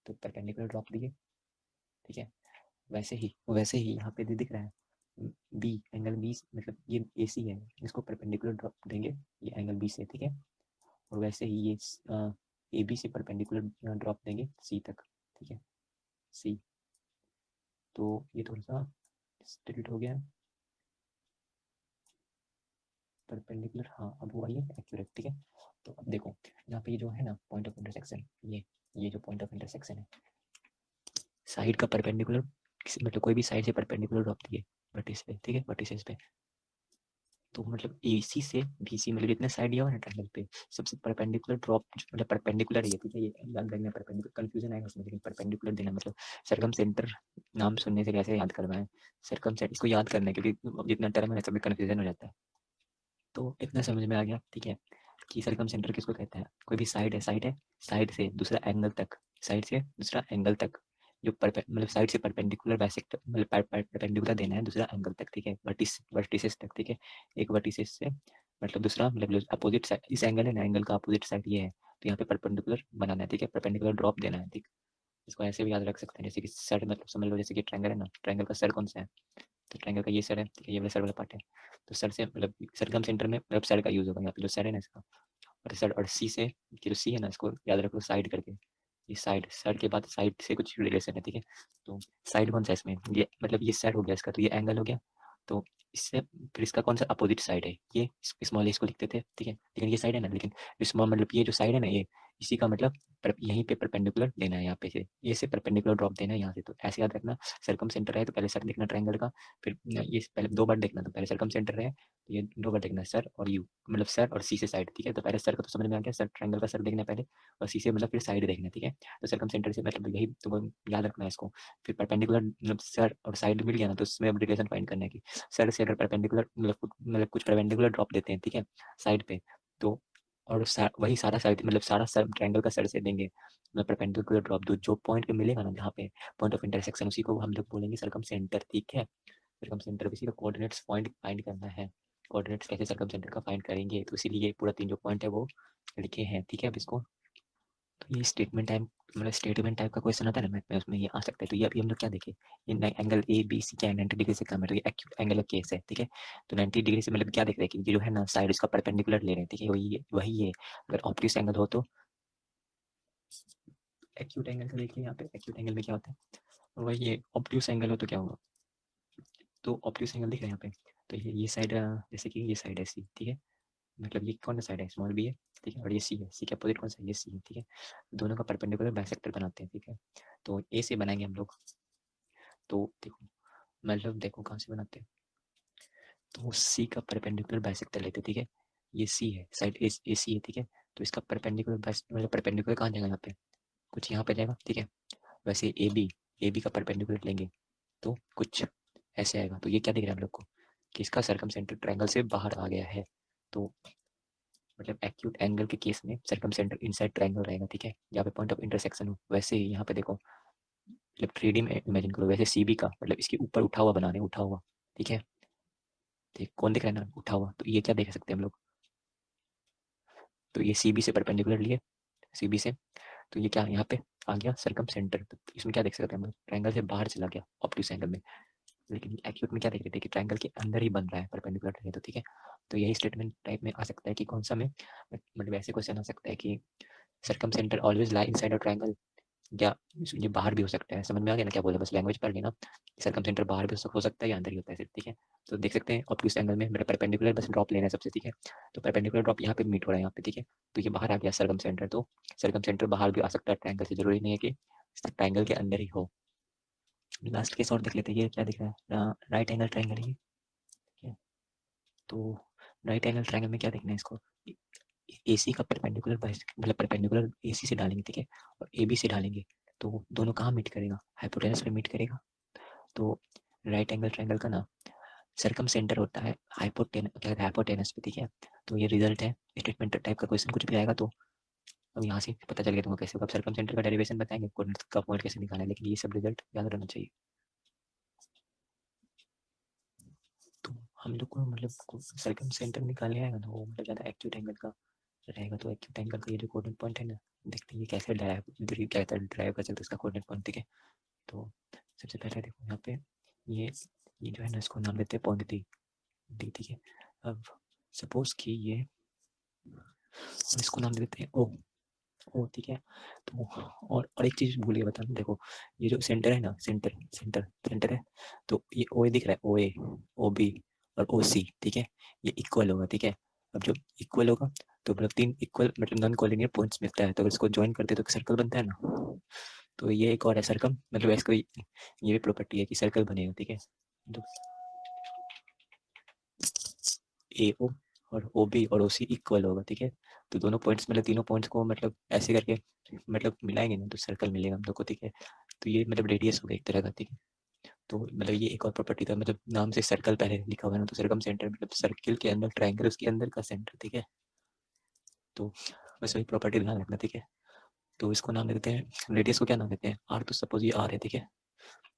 तो परपेंडिकुलर ड्रॉप दिए, ठीक है। वैसे ही यहाँ पे दिख रहा है बी, एंगल बी मतलब ये AC है, इसको परपेंडिकुलर ड्रॉप देंगे ये एंगल बी से, ठीक है। और वैसे ही ये AB से परपेंडिकुलर ड्रॉप देंगे C तक, ठीक है, C। तो ये थोड़ा सा डिलीट हो गया है परपेंडिकुलर, हाँ अब हुआ ये एक्यूरेट, ठीक है। तो अब देखो यहाँ पे ये जो है ना पॉइंट ऑफ इंटरसेक्शन, ये जो पॉइंट ऑफ इंटरसेक्शन है, साइड का परपेंडिकुलर मतलब कोई भी साइड से परपेंडिकुलर ड्रॉप दिए वर्टिस पे, ठीक है, वर्टिसेस पे। तो मतलब AC से BC मतलब जितने साइड दिया हुआ है ट्रायंगल पे सबसे परपेंडिकुलर ड्रॉप मतलब परपेंडिकुलर है, ठीक है। ये याद रखना, परपेंडिकुलर कंफ्यूजन आएगा उसमें, लेकिन परपेंडिकुलर देना मतलब सर्कम सेंटर नाम सुनने से कैसे याद करवाएं, सर्कम सेंटर इसको याद करना है क्योंकि जितना टर्म है सब कंफ्यूजन हो जाता है। तो इतना समझ में आ गया, ठीक है, कि सर्कम सेंटर किसको कहते हैं। कोई भी साइड है साइड से दूसरा एंगल तक, साइड से दूसरा एंगल तक जो मतलब साइड से परपेंडिकुलर बाइसेक्टर मतलब परपेंडिकुलर देना है दूसरा एंगल तक, ठीक है, वर्टिसेस तक, ठीक है। एक वर्टिसेस से मतलब दूसरा मतलब अपोजिट साइड, इस एंगल है ना, एंगल का अपोजिट साइड ये है, तो यहाँ पे परपेंडिकुलर बनाना है, ठीक है, परपेंडिकुलर ड्रॉप देना है, ठीक। इसको ऐसे भी याद रख सकते हैं जैसे कि सर मतलब समझ लो जैसे कि ट्रायंगल है ना, ट्रायंगल का सर कौन सा है, तो ट्रायंगल का ये सर है, ठीक है, ये वाला सर वाला पार्ट है। तो सर से मतलब सरकम सेंटर में मतलब सर का यूज होगा यहाँ पे, जो सर है ना इसका, और सर और सी से, जो सी है ना इसको याद रखो साइड करके, ये साइड, सर के बाद साइड से कुछ रिलेशन है, ठीक है। तो साइड कौन सा है इसमें, ये मतलब ये सर हो गया इसका, तो ये एंगल हो गया। तो इससे फिर इसका कौन सा अपोजिट साइड है, ये स्मॉल इसको लिखते थे, ठीक है, लेकिन ये साइड है ना, लेकिन स्मॉल मतलब ये जो साइड है ना ये इसी का मतलब यहीं पे परपेंडिकुलर देना है, यहाँ पे से ये से परपेंडिकुलर ड्रॉप देना है यहाँ से। तो ऐसे याद रखना, सर्कम सेंटर है तो पहले सर देखना ट्रायंगल का, फिर ये पहले 2 बार देखना, तो पहले सर्कम सेंटर है तो ये 2 बार देखना सर और यू मतलब सर और सी से साइड, ठीक है। तो पहले सर का तो समझ में आ गया, सर ट्रायंगल का सर देखना पहले, और सी से मतलब फिर साइड देखना, ठीक है। तो सर्कम सेंटर से मतलब यही तुमको याद रखना है इसको। फिर परपेंडिकुलर मतलब सर और साइड मिल गया ना, तो उसमें अब रिलेशन फाइंड करना है कि सर से अगर परपेंडिकुलर मतलब कुछ परपेंडिकुलर ड्रॉप देते हैं, ठीक है, साइड पे, तो और वही सारा साइड मतलब सारा सर ट्रायंगल का सर से देंगे मतलब परपेंडिकुलर ड्रॉप, जो पॉइंट पे मिलेगा ना जहाँ पे पॉइंट ऑफ इंटरसेक्शन, उसी को हम लोग बोलेंगे सर्कम सेंटर, ठीक है। सर्कम सेंटर इसी का कोऑर्डिनेट्स पॉइंट फाइंड करना है। कोऑर्डिनेट्स कैसे सर्कम सेंटर का फाइंड करेंगे, तो इसीलिए पूरा 3 जो पॉइंट है वो लिखे हैं, ठीक है। अब इसको तो ये स्टेटमेंट टाइप मतलब स्टेटमेंट टाइप का क्वेश्चन आता है ना मैथ में, उसमें ये आ सकता है। तो ये अभी हम लोग क्या देखें, ये एंगल ए बी सी क्या 90 डिग्री से कम है, तो ये एक्यूट एंगल का केस है, ठीक है। तो 90 डिग्री से मतलब क्या देख रहे हैं कि ये जो है ना साइड इसका परपेंडिकुलर ले रहे हैं, ठीक है, वही है। अगर ऑब्ट्यूस एंगल हो तो एक्यूट एंगल का देखिए, यहाँ पे एक्यूट एंगल में क्या होता है, वही ये ऑब्ट्यूस एंगल हो तो क्या होगा, तो ऑब्ट्यूस एंगल दिख रहा है यहाँ पे। तो ये साइड जैसे कि ये साइड है सी, ठीक है, मतलब ये कौन सा साइड है, स्मॉल बी है, ठीक है, और ये सी है, सी के अपोजिट कौन सा है, ये सी है, ठीक है। दोनों का परपेंडिकुलर बाइसेक्टर बनाते हैं, ठीक है। तो ए से बनाएंगे हम लोग, तो देखो मतलब देखो कहाँ से बनाते हैं, तो सी का परपेंडिकुलर बाइसेक्टर लेते हैं, ठीक है। ये सी है, साइड ए सी है, ठीक है। तो इसका परपेंडिकुलर मतलब परपेंडिकुलर कहाँ जाएगा, यहाँ पे कुछ यहाँ पे जाएगा, ठीक है। वैसे ए बी का परपेंडिकुलर लेंगे तो कुछ ऐसे आएगा। तो ये क्या दिख रहा है हम लोग को कि इसका सर्कम सेंटर ट्रायंगल से बाहर आ गया है। तो मतलब एक्यूट एंगल के केस में सर्कम सेंटर इनसाइड ट्रायंगल रहेगा, ठीक है, यहाँ पे पॉइंट ऑफ इंटरसेक्शन हो। वैसे ही यहाँ पे देखो मतलब 3D में इमेजिन करो, वैसे CB का मतलब इसके ऊपर उठा हुआ बना रहे, उठा हुआ, ठीक है। ठीक कौन दिख रहा है ना, उठा हुआ, तो ये क्या देख सकते हैं हम लोग, तो ये CB से परपेंडिकुलर लिए, CB से, तो ये क्या यहाँ पे आ गया सर्कम सेंटर। तो इसमें क्या देख सकते हैं हम लोग, ट्रायंगल से बाहर चला गया ऑब्ट्यूस एंगल में। लेकिन एक्यूट में क्या देख रहे थे कि ट्रायंगल के अंदर ही बन रहा है परपेंडिकुलर रहे, तो ठीक है। तो यही स्टेटमेंट टाइप में आ सकता है कि कौन सा में मतलब ऐसे क्वेश्चन आ सकता है कि circum centre always lie inside a triangle, या ये बाहर भी हो सकता है। समझ में आ गया ना क्या बोला, बस लैंग्वेज पढ़ लेना। सर्कम सेंटर बाहर भी हो सकता है या अंदर ही होता है सिर्फ, ठीक है। तो देख सकते हैं ऑब्ट्यूस एंगल में मेरा परपेंडिकुलर बस ड्रॉप लेना है सबसे, ठीक है। तो परपेंडिकुलर ड्रॉप यहाँ पे मीट हो रहा है यहाँ पे, ठीक है। तो ये बाहर आ गया सर्कम सेंटर, तो सर्कम सेंटर बाहर भी आ सकता है ट्रायंगल से, जरूरी नहीं है कि ट्रायंगल के अंदर ही हो। लास्ट केस और देख लेते हैं, ये क्या दिख रहा है, राइट एंगल ट्रायंगल है, ठीक है। तो राइट एंगल ट्रायंगल में क्या देखना है इसको, AC का परपेंडिकुलर मतलब परपेंडिकुलर AC से डालेंगे, ठीक है, और AB से डालेंगे, तो दोनों कहाँ मीट करेगा, हाइपोटेनस पे मीट करेगा। तो राइट एंगल ट्रायंगल का ना सर्कम सेंटर होता है हाइपोटेनस पे, ठीक है। तो ये रिजल्ट है, स्टेटमेंट टाइप का क्वेश्चन कुछ भी आएगा तो अब यहाँ से पता चल गया तुमको कैसे होगा। सर्कम सेंटर का डेरिवेशन बताएंगे, कोऑर्डिनेट का पॉइंट कैसे निकालना है, लेकिन ये सब रिजल्ट याद रहना चाहिए। तो हम लोग को मतलब सर्कम सेंटर निकालने आएगा ना, वो मतलब ज़्यादा एक्यूट एंगल का रहेगा। तो एक्यूट एंगल का ये जो कोऑर्डिनेट पॉइंट है ना, देखते हैं ये कैसे ड्राइव कर सकते हैं इसका कोऑर्डिनेट पॉइंट, ठीक है। तो सबसे पहले देखो यहाँ पे ये जो है ना, इसको नाम देते हैं पॉइंट डी डी, ठीक है। अब सपोज कि ये, इसको नाम देते हैं ओ ओ, ठीक है। तो और एक चीज़ भूल गया बताना, देखो ये जो सेंटर है ना, सेंटर है, तो ये ओ ए दिख रहा है, ओ ए, ओ बी और ओ सी, ठीक है। ये इक्वल होगा, ठीक है। अब जब इक्वल होगा तो मतलब तीन इक्वल मतलब नॉन कोलिनियर पॉइंट्स मिलता है, तो अगर इसको ज्वाइन करते हैं तो सर्कल बनता है ना। तो ये एक और है सर्कम, मतलब इसको ये भी प्रॉपर्टी है कि सर्कल बनेगा, ठीक है। तो ए ओ और ओ बी और ओ सी इक्वल होगा, ठीक है। तो दोनों पॉइंट्स मतलब तीनों पॉइंट्स को मतलब ऐसे करके मतलब मिलाएंगे ना, तो सर्कल मिलेगा हम लोग को, ठीक है। तो ये मतलब रेडियस हो गया एक तरह का, ठीक है। तो मतलब ये एक और प्रॉपर्टी था, मतलब नाम से सर्कल पहले लिखा हुआ है ना, तो सर्कम सेंटर मतलब सर्किल के अंदर ट्रायंगल उसके अंदर का सेंटर, ठीक है। तो बस वही प्रॉपर्टी ध्यान रखना, ठीक है। तो इसको नाम देते हैं, रेडियस को क्या नाम देते हैं, आर। तो सपोज ये आर है, ठीक है।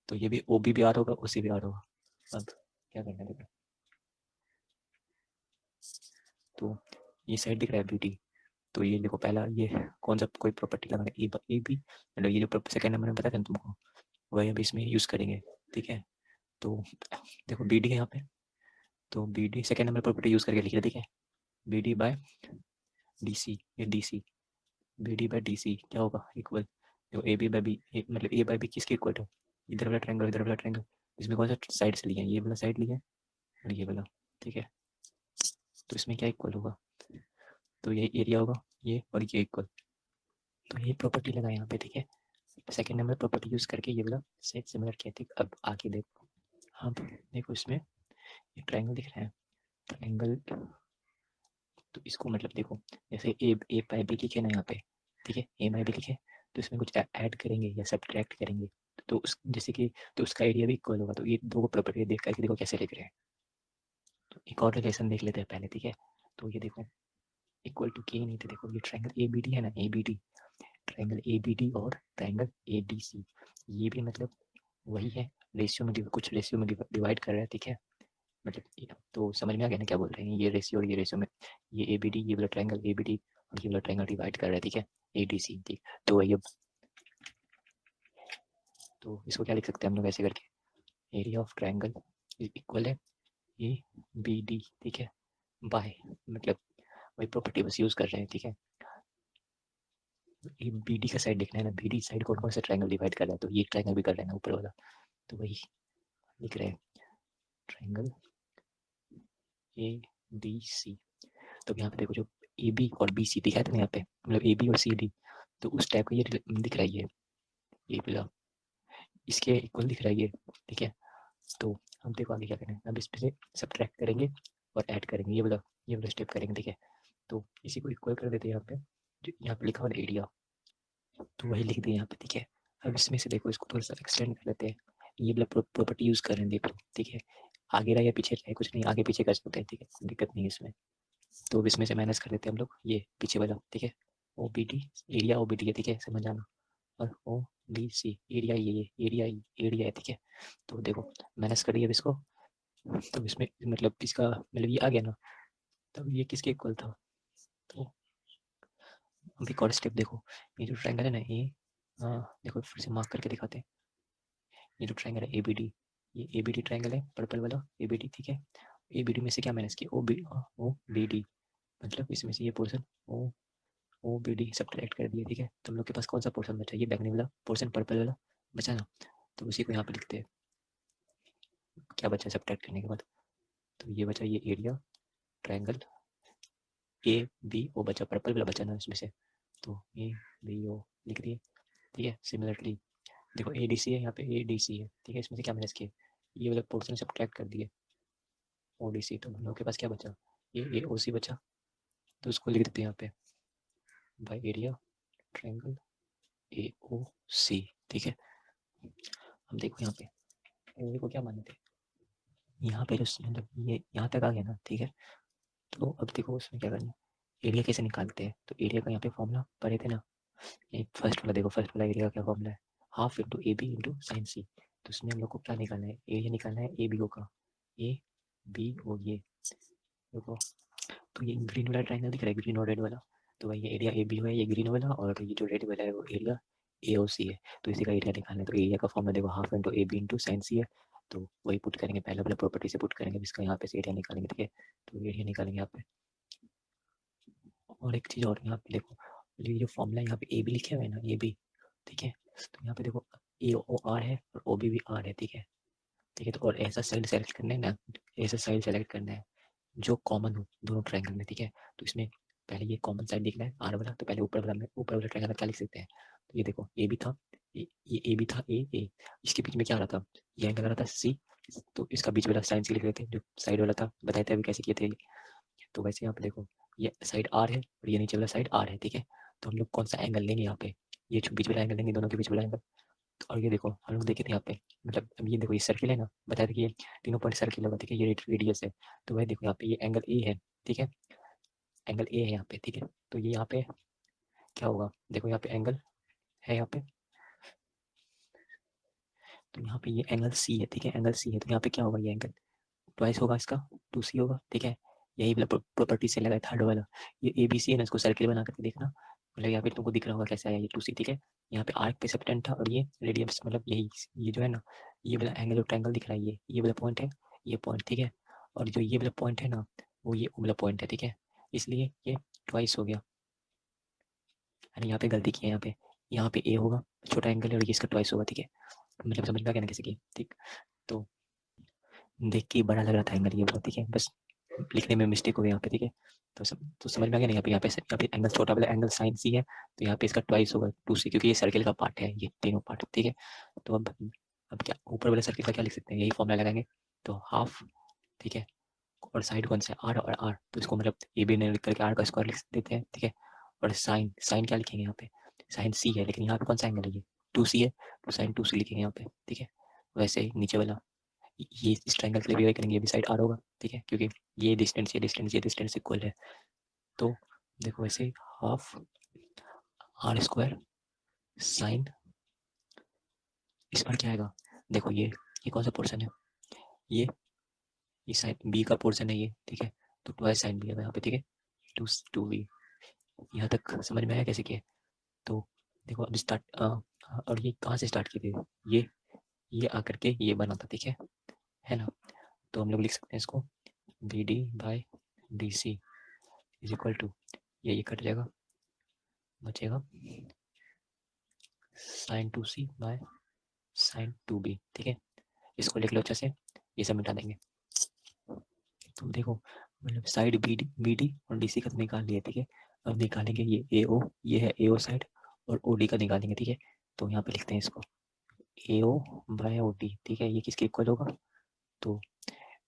तो ये भी ओ बी आर होगा, ओ सी भी आर होगा। अब क्या करना है देखो, तो ये साइड दिख रहा है बी डी। तो ये देखो पहला ये कौन सा कोई प्रॉपर्टी लगाना, ए बी, मतलब ये जो सेकंड नंबर में बताया था ना तुमको, वही अभी इसमें यूज़ करेंगे, ठीक है। तो देखो बी डी है यहाँ पे, तो B D second number property use करके लिख रहे, ठीक है। B D by D C, ये D C, B D by D C क्या होगा, इक्वल। देखो ए बी बाय बी, मतलब ए बाय बी किसके इक्वल है, इधर वाला ट्रायंगल इधर वाला ट्रायंगल, इसमें कौन सा साइड से लिया है, ये वाला साइड लिया है और ये वाला, ठीक है। तो इसमें क्या इक्वल होगा, तो ये एरिया होगा, ये और ये इक्वल। तो ये प्रॉपर्टी लगा यहाँ पे, ठीक है। सेकेंड नंबर प्रॉपर्टी यूज़ करके ये वाला सेट सिमिलर किया, ठीक। अब आगे देखो, हाँ देखो इसमें ये ट्रायंगल दिख रहा है, ट्रायंगल। तो इसको मतलब देखो, जैसे ए बाई बी लिखे ना यहाँ पे, ठीक है, ए बाई बी लिखे, तो इसमें कुछ ऐड करेंगे या सब्ट्रैक्ट करेंगे, तो उस जैसे कि तो उसका एरिया भी इक्वल होगा। तो ये दो प्रॉपर्टी देख करके देखो कैसे लिख रहे हैं। तो एक और रिलेशन देख लेते हैं पहले, ठीक है। तो ये देखो इक्वल टू के नहीं, तो देखो ये ट्रायंगल ए बी डी है ना, A B D, triangle A B D और ट्रायंगल ए डी सी, ये भी मतलब वही है, रेशियो में कुछ रेशियो में डिवाइड कर रहा है, ठीक है। मतलब तो समझ में आ गया ना क्या बोल रहे हैं, ये रेशियो और ये रेशियो में, ये ए बी डी, ये वाला ट्रायंगल ए बी डी और ये वाला ट्रायंगल डिवाइड कर रहा है, ठीक है, ए डी सी, ठीक। तो वही अब, तो इसको क्या लिख सकते हैं हम लोग ऐसे करके, एरिया ऑफ ट्रायंगल इक्वल है ए बी डी, ठीक है, बाय मतलब वही प्रॉपर्टी बस यूज कर रहे हैं, ठीक है। ये बी डी का साइड लिखना है ना, बी डी साइड कौन कौन सा ट्रायंगल डिवाइड कर रहा है, तो ये ट्रायंगल भी कर रहे हैं ना ऊपर वाला, तो वही लिख रहे हैं ट्रायंगल ए बी सी। तो यहाँ पे देखो जो ए बी और बी सी दिखाया था ना यहाँ पे, मतलब ए बी और सी डी, तो उस टाइप का ये दिख रहा है, ये वाला इसके इक्वल दिख रहा है ये, ठीक है। तो हम देखो आगे क्या करें, अब इसमें से सब्ट्रैक्ट करेंगे और ऐड करेंगे, ये वाला स्टेप करेंगे, ठीक है। तो इसी को इक्वल कर देते हैं यहाँ पे, जो यहाँ पे लिखा हुआ एरिया, तो वही लिख दिए यहाँ पे, ठीक है। अब इसमें से देखो इसको थोड़ा सा एक्सटेंड कर लेते हैं, ये वाला प्रॉपर्टी यूज करें देखो, ठीक है। आगे रहा या पीछे रहा कुछ नहीं, आगे पीछे कर सकते हैं, ठीक है, कोई दिक्कत नहीं है इसमें। तो अब इसमें से माइनस कर देते हैं हम लोग ये पीछे वाला, ठीक है। O B D, area O B D है, ठीक है, समझ जाना। और ओ बी सी, एरिया ये एरिया है, ठीक है। तो देखो माइनस करिए अब इसको, तो इसमें मतलब इसका मतलब ये आ गया ना, तब ये किसके इक्वल था। तो अब एक और स्टेप देखो, ये जो ट्रायंगल है ना ये, देखो फिर से मार्क करके दिखाते हैं, ये जो ट्रायंगल है ए बी डी, ये ए बी डी ट्रायंगल है, पर्पल वाला ए बी डी, ठीक है। ए बी डी में से क्या माइनस किया, ओ बी डी, मतलब इसमें से ये portion O B D subtract कर दिया, ठीक है। तो हम लोग के पास कौन सा पोर्शन बचा, ये बैगनी वाला पोर्शन, पर्पल वाला बचा ना, तो उसी को यहाँ पे लिखते हैं, क्या बचा सब्ट्रैक्ट करने के बाद। तो ये बचा ये area triangle A B O बचा, पर्पल वाला बचा ना इसमें से, तो ए बी ओ लिख दिए, ठीक है। सिमिलरली देखो ए डी सी है यहाँ पे, ए डी सी है, ठीक है, इसमें से क्या माइनस किए, ये वाला पोर्शन सब्ट्रैक्ट कर दिए, ओ डी सी। तो हम लोग के पास क्या बचा, ये ए ओ सी बचा, तो उसको लिख देते हैं यहाँ पे बाय एरिया ट्रायंगल ए ओ सी, ठीक है। हम देखो यहाँ पे एरिया को क्या माने थे, यहाँ पे जो मतलब ये यहाँ तक आ गया ना, ठीक है। तो अब देखो उसमें क्या करना है, एरिया कैसे निकालते हैं, तो एरिया का यहाँ पे फॉर्मूला पढ़े थे ना, ये फर्स्ट वाला देखो, फर्स्ट वाला एरिया का क्या फॉर्मूला है, half into A B into sine C. तो उसमें हम लोग को क्या निकालना है, एरिया निकालना है ए बी ओ का, ए बी और ये देखो, तो ये ग्रीन वाला ट्रायंगल दिख रहा है, ग्रीन और रेड वाला, तो भाई ये एरिया ए बी है, ये ग्रीन वाला, और ये जो रेड वाला है वो एरिया ए ओ सी है। तो इसी का एरिया निकालना है, तो एरिया का फॉर्मूला देखो half into A B into sine C है, तो वही पुट करेंगे, पहले वाला प्रॉपर्टी से पुट करेंगे, इसका यहाँ पे से एरिया निकालेंगे, ठीक है। तो एरिया निकालेंगे यहाँ पे, और एक चीज़ और यहाँ पे देखो, ये जो फॉर्मूला यहाँ पे ए बी लिखे हुए हैं ना, ए बी, ठीक है, तो यहाँ पे देखो ए ओ आर है और ओ बी भी आर है, ठीक है, ठीक है। तो और ऐसा साइड सेलेक्ट करना है ना, ऐसा साइड सेलेक्ट करना है जो कॉमन हो दोनों ट्रायंगल में, ठीक है। तो इसमें पहले ये कॉमन साइड देखना है आर वाला, तो पहले ऊपर वाला ट्रायंगल क्या लिख सकते हैं, तो ये देखो ए भी था, ये ए भी था, ए इसके बीच में क्या आ रहा था, ये एंगल आ रहा था सी, तो इसका बीच वाला साइन सी लिख लेते हैं, जो साइड वाला था बताए थे अभी कैसे किए थे। तो वैसे यहाँ पे देखो ये साइड आर है और ये नीचे वाला साइड आर है, ठीक है। तो हम लोग कौन सा एंगल लेंगे यहाँ पे, ये जो बीच वाला एंगल लेंगे, दोनों के बीच वाला एंगल। और ये देखो हम लोग देखे थे यहाँ पे, मतलब अब ये देखो ये सर्किल है ना, बताया था कि ये तीनों पॉइंट सर्किल होगा, ठीक है, ये रेडियस है। तो वही देखो यहाँ पे ये एंगल ए है, ठीक है, एंगल ए है यहाँ पे, ठीक है। तो ये यहाँ पे क्या होगा, देखो यहाँ पे एंगल है यहाँ पे, तो यहाँ पे ये एंगल सी है, ठीक है, एंगल सी है, तो यहाँ पे क्या होगा, ये एंगल ट्वाइस होगा इसका, टू सी होगा, ठीक है। यही वाला प्रॉपर्टी से लगा है थर्ड वाला, ये ए बी सी है ना, इसको सर्किल बना करके देखना, मतलब यहाँ पे तुमको दिख रहा होगा कैसे आया ये टू सी, ठीक है। यहाँ पे आर्क पे सबटेंड था, और ये रेडियस, मतलब यही ये जो है ना, ये वाला एंगल जो ट्रायंगल दिख रहा है, ये वाला पॉइंट है, ये पॉइंट, ठीक है। और जो ये वाला पॉइंट है ना, वो ये वाला पॉइंट है, ठीक है, इसलिए ये ट्वाइस हो गया। अरे यहाँ पे गलती की है, यहाँ पे ए होगा, छोटा एंगल है, और ये इसका ट्वाइस होगा, ठीक है। मतलब समझ में आ गया ना कैसे की, ठीक। तो देख के बड़ा लग रहा था एंगल ये वाला, ठीक है, बस लिखने में मिस्टेक हो गई यहाँ पे, ठीक है। तो समझ में आ गया ना, यहाँ पे एंगल छोटा वाला एंगल साइन सी है, तो यहाँ पे इसका ट्वाइस होगा टू सी, क्योंकि ये सर्किल का पार्ट है, ये तीनों पार्ट, ठीक है। तो अब क्या ऊपर वाले सर्किल का क्या लिख सकते हैं, यही फॉर्मूला लगाएंगे, तो हाफ, ठीक है, और साइड कौन सा है आर, और आर तो इसको मतलब ए बी ने लिख करके आर का स्क्वायर लिख देते हैं, ठीक है। और साइन साइन क्या लिखेंगे यहाँ पे, साइन सी है, लेकिन यहाँ पे कौन सा एंगल है, ये टू सी है, तो साइन टू सी लिखेंगे यहाँ पे, ठीक है। वैसे ही नीचे वाला ये इस ट्रायंगल के लिए भी वही करेंगे, ये भी साइड आर होगा, ठीक है, क्योंकि ये डिस्टेंस इक्वल है। तो देखो ऐसे हाफ आर स्क्वायर साइन, इस पर क्या आएगा, देखो ये कौन सा पोर्शन है, ये ये साइन बी का पोर्शन है ये, ठीक है। तो ट्वाइस साइन बी है यहाँ पे, ठीक है, टू टू बी। यहाँ तक समझ में आया कैसे किया। तो देखो अब स्टार्ट, और ये कहाँ से स्टार्ट किए थे, ये आकर के ये बना था, ठीक है ना। तो हम लोग लिख सकते हैं इसको B D by D C is equal to, ये कट जाएगा, बचेगा sine two C by sine two B, ठीक है। इसको लिख लो अच्छे से, ये सब मिटा देंगे। तो देखो मतलब साइड बी डी और डी सी का निकाल लिया, ठीक है। अब निकालेंगे ये ए ओ, ये है ए ओ साइड, और ओ डी का निकालेंगे, ठीक है। तो यहाँ पे लिखते हैं इसको ए ओ बाय ओ डी, ठीक है, ये किसके इक्वल होगा, तो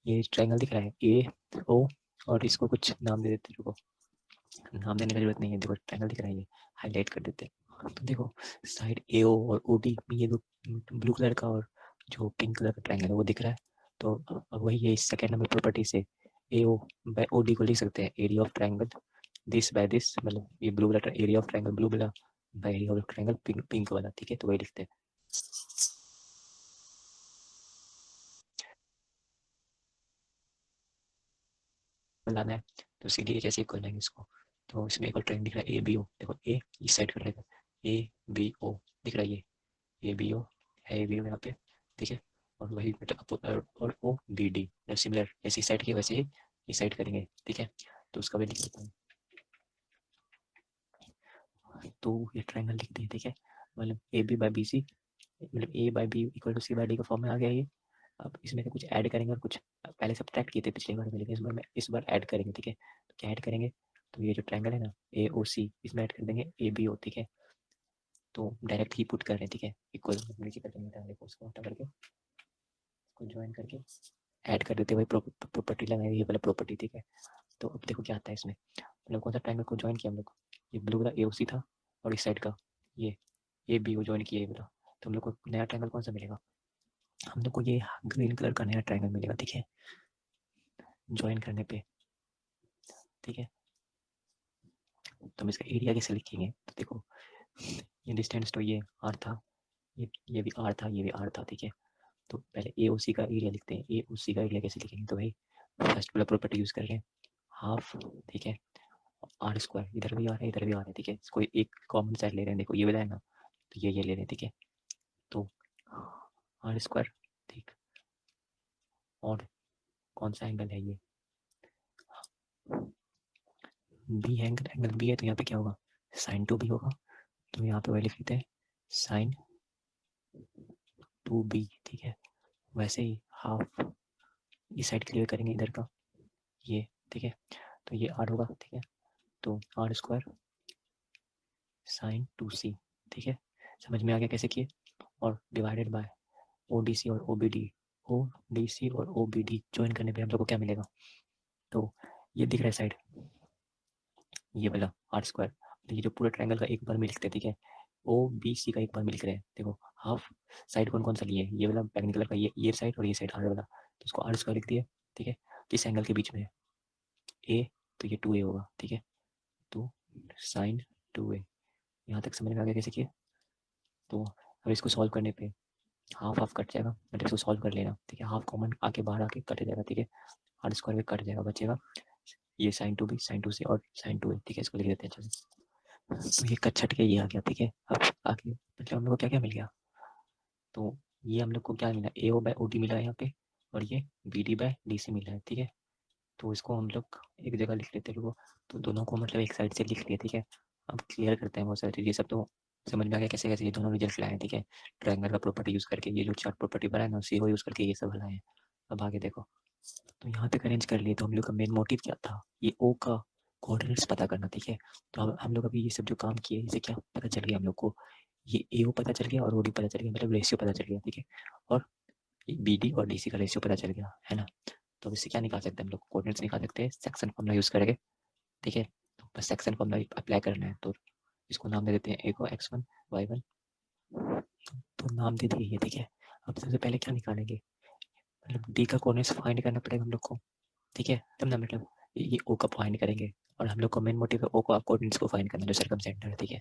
ये ट्रायंगल दिख रहा है ए ओ, और इसको कुछ नाम दे देते हैं, नाम देने की जरूरत नहीं है, देखो ट्रायंगल दिख रहा है, ये हाईलाइट कर देते हैं। तो देखो साइड ए ओ और ओ डी में ये दो ब्लू कलर का और जो पिंक कलर का ट्रायंगल है वो दिख रहा है। तो अब वही है, इस सेकेंड नंबर प्रॉपर्टी से ए ओ बाय ओ डी को लिख सकते हैं area of triangle this by this, मतलब ये ब्लू वाला एरिया ऑफ ट्रायंगल ब्लू वाला by area of triangle pink pink वाला, ठीक है। तो वही लिखते हैं, बनाना है। तो सीधे कैसे इक्वल लेंगे इसको, तो इसमें एक और ट्रायंगल दिख रहा है ए बी ओ, देखो ए इस साइड का रहेगा, ए बी ओ दिख रहा है, ये ए बी ओ है, ए बी ओ यहाँ पे, ठीक है। और वही और ओ बी डी सिमिलर, ऐसी साइड की वैसे ही इस साइड करेंगे, ठीक है। तो उसका भी लिख देता हूँ, तो ये ट्रायंगल लिख दिए, ठीक है। मतलब A B by B C, मतलब A by B equal to C by D का फॉर्म में आ गया ये। अब इसमें से कुछ ऐड करेंगे और कुछ पहले सब्ट्रैक्ट किए थे पिछले बार में, लेकिन इस बार ऐड करेंगे, ठीक है। तो क्या ऐड करेंगे, तो ये जो ट्रायंगल है ना ए ओ सी, इसमें ऐड कर देंगे ए बी ओ, ठीक है। तो डायरेक्ट ही पुट कर रहे हैं, ठीक है, इक्वल नीचे कर देंगे ट्रायंगल को, उसको हटा करके इसको ज्वाइन करके ऐड कर देते, वही प्रॉपर्टी लगाएंगे, ये वाला प्रॉपर्टी, ठीक है। तो अब देखो क्या आता है इसमें, मतलब कौन सा ट्रायंगल को ज्वाइन किया हम लोग, ये ब्लू वाला ए ओ सी था, और इस साइड का ये ए बी को ज्वाइन किया ये वाला, तो हम लोग को नया ट्रायंगल कौन सा मिलेगा, हम लोग को ये ग्रीन कलर का नया ट्रायंगल मिलेगा, ठीक है, ज्वाइन करने पे, ठीक है। तो हम इसका एरिया कैसे लिखेंगे, तो देखो ये डिस्टेंस तो ये आर था, ये भी आर था, ये भी आर था, ठीक है। तो पहले ए ओ सी का एरिया लिखते हैं, ए ओ सी का एरिया कैसे लिखेंगे, तो भाई फर्स्ट वाला प्रॉपर्टी यूज कर रहे हैं, हाफ, ठीक है, आर स्क्वायर, इधर भी आ रहा है इधर भी आ रहा है, ठीक है, कोई एक कॉमन साइड ले रहे हैं, देखो ये वाला है ना, तो ये ले रहे हैं, ठीक है, तो आर स्क्वायर, ठीक, और कौन सा एंगल है ये, बी एंगल, एंगल बी है, तो यहाँ पे क्या होगा, साइन टू बी होगा, तो यहाँ पे वही लिख लेते हैं साइन टू बी, ठीक है, वैसे ही हाफ इस साइड क्लियर करेंगे इधर का, ये, ठीक है, तो ये आर होगा, ठीक है, तो R square sine two C, ठीक है, समझ में आ गया कैसे किए, और divided by O D C और O B D, O D C और ओ बी डी ज्वाइन करने पे हम लोग को क्या मिलेगा, तो ये दिख रहा है साइड, ये वाला आर स्क्वायर, तो ये जो पूरा ट्रायंगल का एक बार में लिखते हैं, ठीक है, ओ बी सी का एक बार में लिख रहे हैं, देखो हाफ साइड कौन कौन सा लिए, ये वाला बैगनी कलर का, ये साइड और ये साइड आर वाला, तो इसको आर स्क्वायर लिख दिया, ठीक है, इस एंगल के बीच में ए, तो ये टू ए होगा, ठीक है, तो साइन टू ए, यहाँ तक समझ में आ गया कैसे किए, तो अब इसको सॉल्व करने पे हाफ हाफ कट जाएगा, मतलब इसको सॉल्व कर लेना, ठीक है, हाफ कॉमन आके बाहर आके कट जाएगा, ठीक है, आर स्क्वायर भी कट जाएगा, बचेगा ये sine two B sine two C और साइन टू ए, ठीक है, इसको लिख देते हैं, चलो, तो ये कट छट के ये आ गया, ठीक है, अब आगे मतलब हम लोग को क्या क्या मिल गया, तो ये हम लोग को क्या मिला, ए ओ बाय ओ डी मिला है यहाँ पे, और ये B D by D C मिला है, ठीक है, तो इसको हम लोग एक जगह लिख लेते हैं, लोगों, तो दोनों को मतलब एक साइड से लिख लिया, ठीक है, अब क्लियर करते हैं बहुत सारी चीज़, ये सब तो समझ में आ गया कैसे कैसे ये दोनों रिजल्ट लाए हैं, ठीक है, ट्रायंगल का प्रॉपर्टी यूज़ करके, ये जो चार्ट प्रॉपर्टी बनाया ना सी यूज़ करके ये सब लाए हैं, अब आगे देखो, तो यहाँ तक अरेंज कर लिए, तो हम लोग का मेन मोटिव क्या था, ये ओ का कोऑर्डिनेट्स पता करना, ठीक है, तो अब हम लोग अभी ये सब जो काम किए इसे क्या पता चल गया हम लोग को, ये ए ओ पता चल गया और ओ डी पता चल गया, मतलब रेशियो पता चल गया, ठीक है, और बी डी और डी सी का रेशियो पता चल गया है ना, तो अब इससे क्या निकाल सकते हैं हम लोग, कोऑर्डिनेट्स निकाल सकते हैं सेक्शन फॉर्मूला यूज़ करके, ठीक है, तो बस सेक्शन फॉर्मूला अप्लाई करना है, तो इसको नाम दे देते हैं, ए को x1 y1, तो नाम दे दिए ये, ठीक है, अब सबसे पहले क्या निकालेंगे, मतलब डी का कोऑर्डिनेट्स फाइंड करना पड़ेगा हम लोग को, ठीक है, तब ना मतलब ये ओ का फाइंड करेंगे, और हम लोग का मेन मोटिव है ओ का कोऑर्डिनेट्स को फाइंड करना जो सर्कमसेंटर है, ठीक है,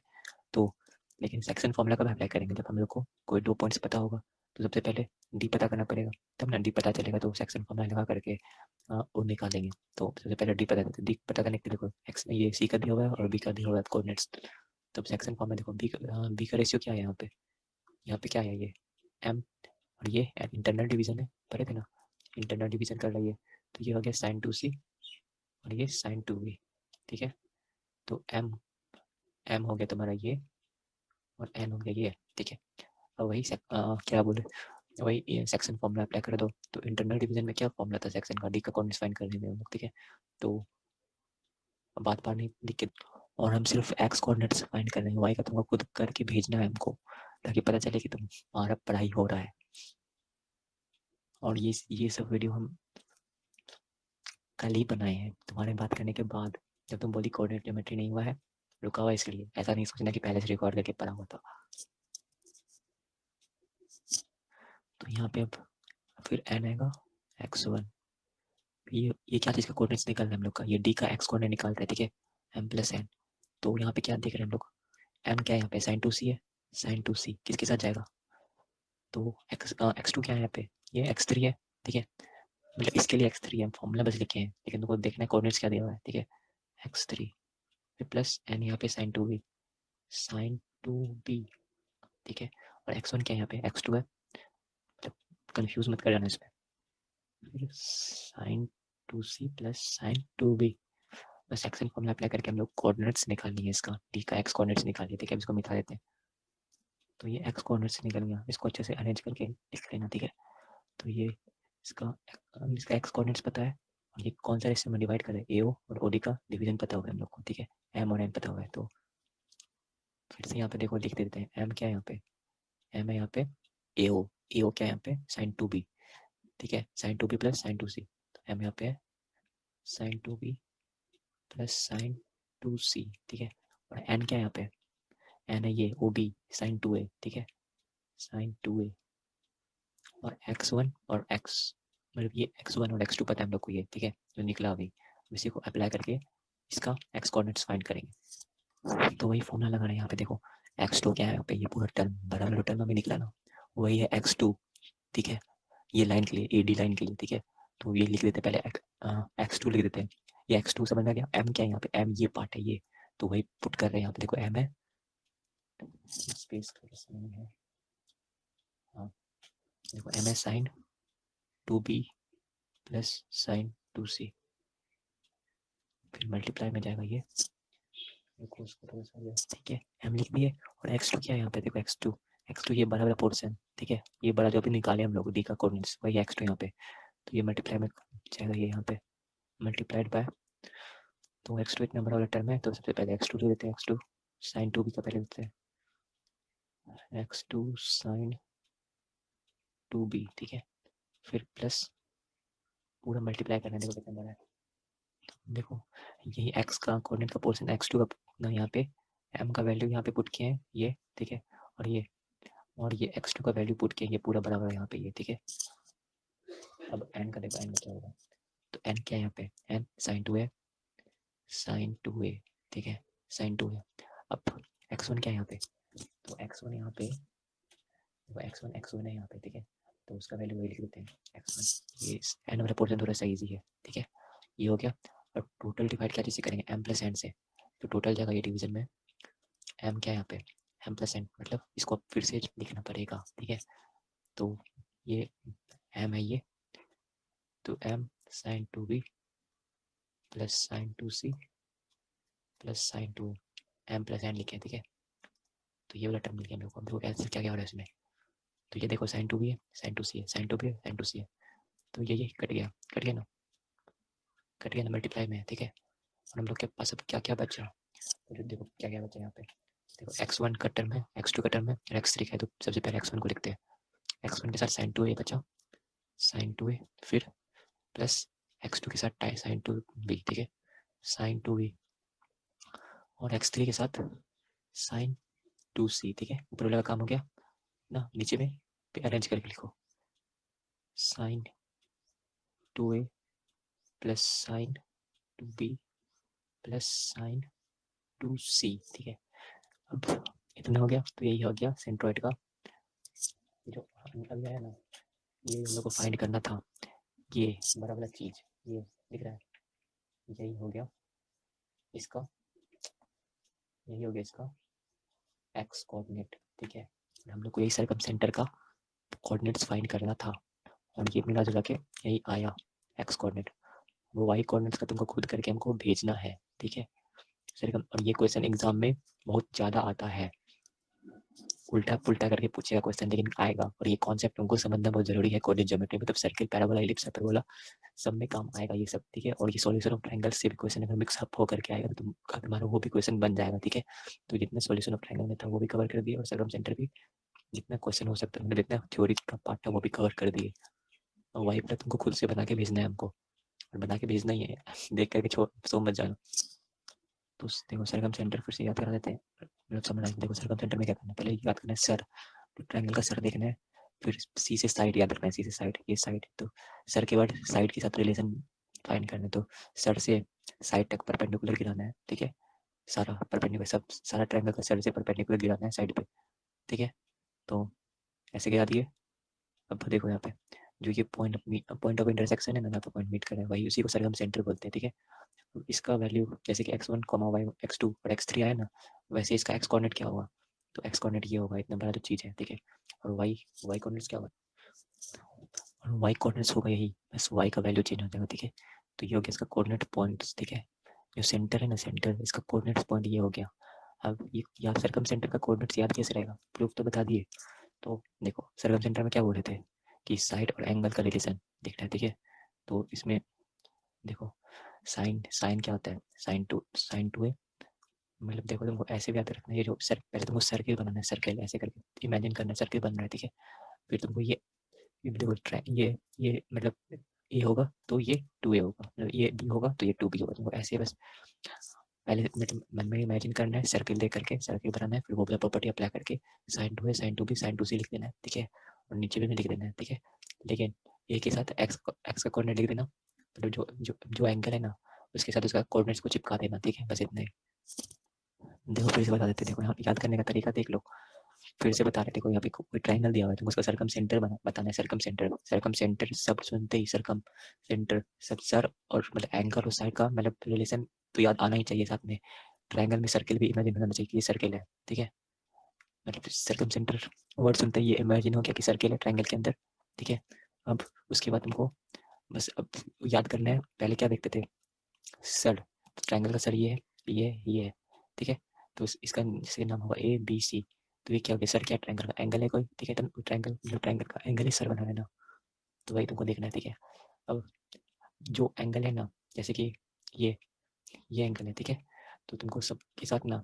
तो लेकिन सेक्शन फॉर्मूला कब अप्लाई करेंगे, जब हम लोग को कोई दो पॉइंट्स पता होगा, तो सबसे पहले डी पता करना पड़ेगा, तब ना डी पता चलेगा, तो सेक्शन फॉर्मूला लगा करके वो निकालेंगे, तो सबसे पहले डी पता करते, डी पता करने के लिए देखो एक्स ये सी का दिया हुआ है और बी का दिया हुआ है कोऑर्डिनेट्स, तब सेक्शन फॉर्म में देखो बी का रेशियो क्या है, यहाँ पे क्या है ये एम, और ये इंटरनल डिवीजन है, पढ़े थे ना, इंटरनल डिवीजन कर रही है, तो ये हो गया साइन टू सी और ये साइन टू बी, ठीक है, तो एम एम हो गया तुम्हारा ये और एन हो गया ये, ठीक है, अब वही क्या बोले, वही सेक्शन फॉर्मूला अप्लाई कर दो, तो इंटरनल डिवीजन में क्या फॉर्मूला था सेक्शन का, डी का कोऑर्डिनेट्स फाइंड करने में हम लोग, ठीक है, तो बात बात नहीं लिख, और हम सिर्फ एक्स कोऑर्डिनेट्स फाइंड कर रहे हैं, वाई का तुमको खुद करके भेजना है हमको, ताकि पता चले कि तुम्हारा पढ़ाई हो रहा है, और ये सब वीडियो हम कल ही बनाए हैं तुम्हारे बात करने के बाद, जब तुम बोली कोऑर्डिनेट ज्योमेट्री नहीं हुआ है, रुका हुआ इसलिए, ऐसा नहीं सोचना कि पहले से रिकॉर्ड करके पढ़ा हुआ था, तो यहाँ पे अब फिर एन आएगा x1, ये क्या चीज़ का कोऑर्डिनेट्स निकाल रहे हैं हम लोग का, ये डी का एक्स कोऑर्डिनेट निकाल रहे हैं, ठीक है, एम प्लस एन, तो यहाँ पे क्या देख रहे हैं हम लोग, एम क्या है यहाँ पे साइन टू सी है, साइन टू सी किसके साथ जाएगा, तो एक्स टू क्या है यहाँ पे, ये एक्स थ्री है, ठीक है, मतलब इसके लिए एक्स थ्री है, फॉर्मूला बस लिखे हैं, लेकिन तुमको देखना है कोऑर्डिनेट्स क्या दिया हुआ है, ठीक है, एक्स थ्री प्लस एन यहाँ पे sine two B, sine two B, ठीक है, और एक्स वन क्या है यहाँ पे, एक्स टू है, मतलब कंफ्यूज मत कर जाना इसमें, sine two C plus sine two B, बस सेक्शन फॉर्मूला अप्लाई करके हम लोग कोऑर्डिनेट्स निकालनी है, इसका डी का एक्स कोऑर्डिनेट्स निकालिए, ठीक है, इसको मिटा देते हैं, तो ये एक्स कोऑर्डिनेट्स निकल गया, इसको अच्छे से अरेंज करके लिख लेना, ठीक है, तो ये इसका इसका एक्स कोऑर्डिनेट्स पता है, और ये कौन सा रेशियो में डिवाइड करें, ए ओ और ओ डी का डिवीजन पता होगा हम लोग को, ठीक है, एम और एन पता हुआ है, तो फिर से यहाँ पे देखो लिख देते हैं, एम क्या है यहाँ पे, एम है यहाँ पे ए ओ क्या है यहाँ पे, साइन टू बी, ठीक है, sine two B plus sine two C, तो एम यहाँ पे है sine two B plus sine two C, ठीक है, और एन क्या है यहाँ पे, एन है ये ओ बी साइन टू ए, ठीक है, साइन टू ए, और एक्स वन और एक्स, मतलब ये एक्स वन और एक्स टू पता है हम लोग को ये, ठीक है, जो निकला अभी, इसी को अप्लाई करके इसका एक्स कोऑर्डिनेट्स फाइंड करेंगे, तो वही फॉर्मूला लगा रहे हैं यहाँ पे, देखो एक्स टू क्या है यहाँ पे, ये पूरा टर्म बड़ा वाला टर्म में निकला ना, वही है एक्स टू, ठीक है, ये लाइन के लिए ए डी लाइन के लिए, ठीक है, तो ये लिख देते पहले x2 लिख देते हैं। ये x2 समझ में आ गया। m क्या है यहाँ पे, m ये पार्ट है ये, तो वही पुट कर रहे हैं यहाँ पे। देखो m है, स्पेस है, हाँ देखो m है sin 2b plus sin 2c, फिर मल्टीप्लाई में जाएगा ये, ठीक है m लिख दिए। और x2 क्या है यहाँ पे, देखो x2 ये बड़ा वाला पोर्शन, ठीक है, ये बड़ा जो अभी निकाले हम लोग d का कोऑर्डिनेट्स, वही x2 यहाँ पे। तो ये मल्टीप्लाई में जाएगा ये यहाँ पे, मल्टीप्लाइड बाय, तो x2 इतना बड़ा वाला टर्म है, तो सबसे पहले x2 ले लेते हैं, x2 sin 2b का पहले लेते हैं, x2 sin 2b, ठीक है, फिर प्लस पूरा मल्टीप्लाई करना है, देखो कितना बड़ा है। देखो यही x का कोऑर्डिनेट का पोर्शन x2 का ना, यहाँ पे m का वैल्यू यहाँ पे पुट किए हैं ये, ठीक है, और ये x2 का वैल्यू पुट किए ये पूरा बराबर है यहाँ पे ये, ठीक है। अब n का देखो, n क्या होगा, तो n क्या है यहाँ पे, n sin 2 है, sin 2a, ठीक है, sin 2 है। अब x1 क्या है यहाँ पे, तो x1 यहाँ पे, x1 है यहाँ पे, ठीक है, तो उसका वैल्यू वही लिख देते हैं x1। ये n वाला पोर्शन थोड़ा सा इजी है, ठीक है, ये हो गया। और टोटल डिवाइड क्या चीज़ से करेंगे, m प्लस n से, तो टोटल जगह ये डिवीजन में m क्या है यहाँ पे, m प्लस n, मतलब इसको फिर से लिखना पड़ेगा, ठीक है। तो ये m है ये, तो m sin 2b plus sin 2c plus sin 2 m plus n लिखे, ठीक है। तो ये वाला टर्म मिल गया मेरे को। देखो कैंसिल क्या क्या हो रहा है इसमें, तो ये देखो sin 2b है, sin 2c है, sin 2b है, sin 2c है, तो ये कट गया ना, कट गया ना मल्टीप्लाई में, ठीक है। और हम लोग के पास अब क्या क्या बचा, तो देखो क्या क्या बचा यहाँ पे, देखो x1 का टर्म है, x2 का टर्म है, और x3 का है, तो सबसे पहले x1 को लिखते हैं। x1 के साथ sin 2a बचा, sin 2a, फिर प्लस x2 के साथ sin 2b, ठीक है, sin 2b, और x3 के साथ sin 2c, ठीक है। ऊपर वाला काम हो गया ना, नीचे में अरेंज करके लिखो, sin 2a plus sin 2b plus sin 2c, ठीक है। अब इतना हो गया, तो यही हो गया सेंट्रोइड का जो अभी आया ना, ये हम लोग को फाइंड करना था, ये बड़ा वाला चीज ये दिख रहा है, यही हो गया इसका, यही हो गया इसका एक्स कोऑर्डिनेट, ठीक है। हम लोग को यही सर्कम सेंटर का कोऑर्डिनेट्स फाइंड करना था, और ये मिला जुला के यही आया एक्स कोऑर्डिनेट। वो वाई कोऑर्डिनेट्स का तुमको खुद करके हमको भेजना है, ठीक है सर्कम। और ये क्वेश्चन एग्जाम में बहुत ज़्यादा आता है, उल्टा पुल्टा करके पूछेगा क्वेश्चन, लेकिन आएगा। और ये कॉन्सेप्ट तुमको समझना बहुत जरूरी है कोऑर्डिनेट ज्योमेट्री, मतलब सर्किल, पैराबोला, एलिप्स, हाइपरबोला, सब में काम आएगा ये सब, ठीक है। और ये सॉल्यूशन ऑफ ट्रायंगल से भी क्वेश्चन अगर मिक्स अप होकर के आएगा तो तुम्हारा वो भी क्वेश्चन बन जाएगा, ठीक है। तो जितना सॉल्यूशन ऑफ ट्रायंगल में था वो भी कवर कर दिया, और सर्कम सेंटर भी जितना क्वेश्चन हो सकता है, मतलब जितना थ्योरी का पार्ट था वो भी कवर कर दिए। और वही पर तुमको खुद से बना के भेजना है हमको, और बना के भेजना ही है देख करके छोड़ सो मत जाना। तो देखो सरकम सेंटर फिर से याद करा देते हैं, मतलब समझ आए। देखो सरकम सेंटर में क्या करना है, पहले याद करना है सर, तो ट्रायंगल का सर देखना है, फिर सी से साइड याद रखना है, सी से साइड, ये साइड, तो सर के बाद साइड के साथ रिलेशन फाइंड करना है, तो सर से साइड तक परपेंडिकुलर गिराना है, ठीक है, सारा परपेंडिकुलर, सब सारा ट्रायंगल का सर से परपेंडिकुलर गिराना है साइड पे, ठीक है। तो ऐसे गिरा दिए। अब देखो यहाँ पे जो ये पॉइंट ऑफ इंटरसेक्शन है ना, यहाँ पे पॉइंट मीट कर रहा है, वही उसी को सरकम सेंटर बोलते हैं, ठीक है। तो इसका वैल्यू जैसे कि x1 y x2 और x3 आया ना, वैसे इसका x कोऑर्डिनेट क्या होगा, तो x कोऑर्डिनेट ये होगा, इतना बड़ा जो चीज़ है, ठीक है। और y कोऑर्डिनेट्स क्या होगा, और y कोऑर्डिनेट्स होगा यही, बस y का वैल्यू चेंज हो जाएगा, ठीक है। तो ये हो गया इसका कोऑर्डिनेट पॉइंट्स, ठीक है। जो सेंटर है ना, सेंटर, इसका कोऑर्डिनेट्स पॉइंट ये हो गया। अब ये या सर्कम सेंटर का कोऑर्डिनेट्स याद कैसे रहेगा, प्रूफ तो बता दिए। तो देखो सर्कम सेंटर में क्या बोल रहे थे कि साइड और एंगल का रिलेशन देखना है, ठीक है। तो इसमें देखो साइन साइन क्या होता है, साइन टू है, मतलब देखो तुमको ऐसे भी याद रखना है, ये जो सर पहले तुमको सर्किल बनाना है, सर्किल ऐसे करके इमेजिन करना है सर्किल बन रहा है, ठीक है। फिर तुमको ये देखो ये मतलब ए होगा तो ये 2a होगा, मतलब ये बी होगा तो ये 2b होगा, तुमको ऐसे बस पहले मतलब मन में इमेजिन करना है, सर्किल दे करके सर्किल बनाना है, फिर वो प्रॉपर्टी अप्लाई करके साइन 2 है, साइन 2b, साइन 2c लिख देना है, ठीक है। और नीचे भी लिख देना है, ठीक है। लेकिन ए के साथ एक्स का कोऑर्डिनेट लिख देना, मतलब जो एंगल है ना उसके साथ उसका कोऑर्डिनेट्स को चिपका देना, ठीक है, बस इतना ही। देखो फिर से बता देते, देखो यहाँ याद करने का तरीका देख लो। फिर से बता रहे थे, देखो यहाँ पे कोई ट्रायंगल दिया हुआ है, तुमको उसका सरकम सेंटर बताना है। सरकम सेंटर शब्द सुनते ही सरकम सेंटर सब सर और मतलब एंगल और साइड का मतलब रिलेशन तो याद आना ही चाहिए साथ में। ट्रायंगल में सर्किल भी इमेजिन होना चाहिए कि ये सर्किल है, ठीक है। मतलब सरकम सेंटर वर्ड सुनते ही ये इमेजिन हो गया कि सर्किल है ट्रायंगल के अंदर, ठीक है। अब उसके बाद तुमको बस अब याद करना है, पहले क्या देखते थे, सर। तो ट्रायंगल का सर ये है, ये है, ठीक है। तो इसका जैसे नाम होगा ए बी सी, तो ये क्या हो गया, सर क्या ट्रायंगल का एंगल है कोई, ठीक है। तो ट्रायंगल का एंगल ही सर बना है ना, तो वही तुमको देखना है, ठीक है। अब जो एंगल है ना, जैसे कि ये ये एंगल है, ठीक है। तो तुमको सबके साथ ना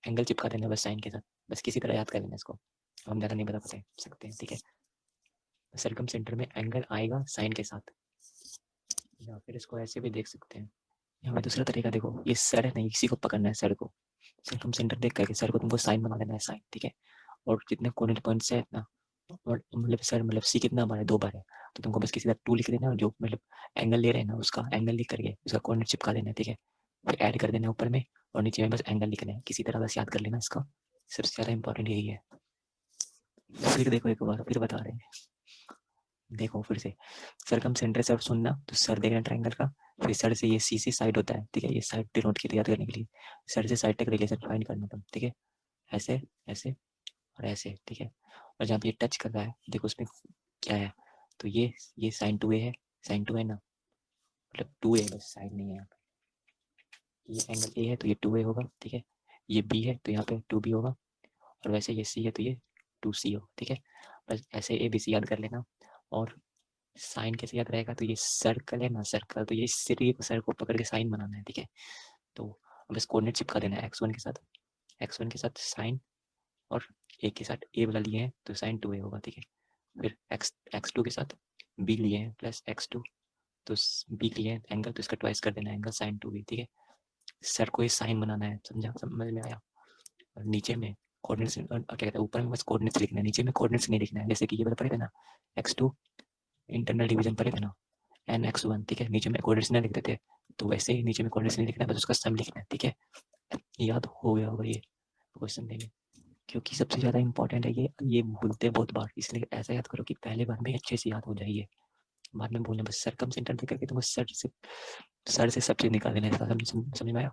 एंगल चिपका देना बस साइन के साथ, बस किसी तरह याद कर लेना इसको, हम ज़्यादा नहीं बता पाते सकते हैं, ठीक है। सरकम सेंटर में एंगल आएगा साइन के साथ, या फिर इसको ऐसे भी देख सकते हैं। यहाँ पे दूसरा तरीका देखो, ये सर है ना, इसी को पकड़ना है सर को, सरकम सेंटर देख करके सर को तुमको साइन बना देना है, साइन, ठीक है। और जितने कोऑर्डिनेट पॉइंट्स है ना, और मतलब सर मतलब सी कितना बार है, 2 बार है, तो तुमको बस किसी तरह 2 लिख देना, और जो मतलब एंगल ले रहे हैं ना उसका एंगल लिख करके उसका कोऑर्डिनेट चिपका देना है, ठीक है। फिर ऐड कर देना है ऊपर में, और नीचे में बस एंगल लिखना है, किसी तरह बस याद कर लेना इसका, सबसे ज़्यादा इंपॉर्टेंट यही है। फिर देखो एक बार फिर बता रहे हैं, देखो फिर से सरकम सेंटर से अब सुनना, तो सर देखना ट्रायंगल का, फिर सर से ये सी सी साइड होता है, ठीक है। ये साइड डिनोट की याद करने के लिए सर से साइड तक रिलेशन फाइंड करना तुम, ठीक है। ऐसे ऐसे और ऐसे, ठीक है। और जहाँ पे ये टच कर रहा है देखो उसमें क्या है, तो ये साइन 2a है, साइन 2 है ना, मतलब 2a बस साइन नहीं है यहाँ पे, ये एंगल a है तो ये 2a होगा, ठीक है। ये b है तो यहाँ पे 2b होगा, और वैसे ये c है तो ये 2c होगा, ठीक है। बस ऐसे a b c याद कर लेना। और साइन कैसे याद रहेगा, तो ये सर्कल है ना, सर्कल, तो ये सिर्फ सर को पकड़ के साइन बनाना है, ठीक है। तो बस कोऑर्डिनेट चिपका देना है x1 के साथ साइन, और a के साथ a वाला लिए हैं तो साइन 2a होगा, ठीक है। फिर x2 के साथ b लिए हैं प्लस x2, तो b लिए हैं एंगल, तो इसका ट्वाइस कर देना एंगल साइन 2b, ठीक है। सर को ये साइन बनाना है, समझा, समझ में आया। और नीचे में कोऑर्डिनेट्स क्या कहते हैं, ऊपर में बस कोऑर्डिनेट्स लिखना है, नीचे में कोऑर्डिनेट्स नहीं लिखना है, जैसे कि ये वाला पढ़े थे ना, x2 इंटरनल डिवीजन पढ़े थे ना, nx1, ठीक है। नीचे में कोऑर्डिनेट्स नहीं लिखते थे, तो वैसे ही नीचे में कोऑर्डिनेट्स नहीं लिखना है, बस उसका सम लिखना है, ठीक है। याद हो गया होगा ये क्वेश्चन देंगे, क्योंकि सबसे ज़्यादा इंपॉर्टेंट है ये भूलते हैं बहुत बार, इसलिए ऐसा याद करो कि पहले बार में अच्छे से याद हो जाए, बाद में भूलना। बस सरकम सेंटर देख करके तुमको सर से सब चीज़ निकाल देना है, समझ में आया।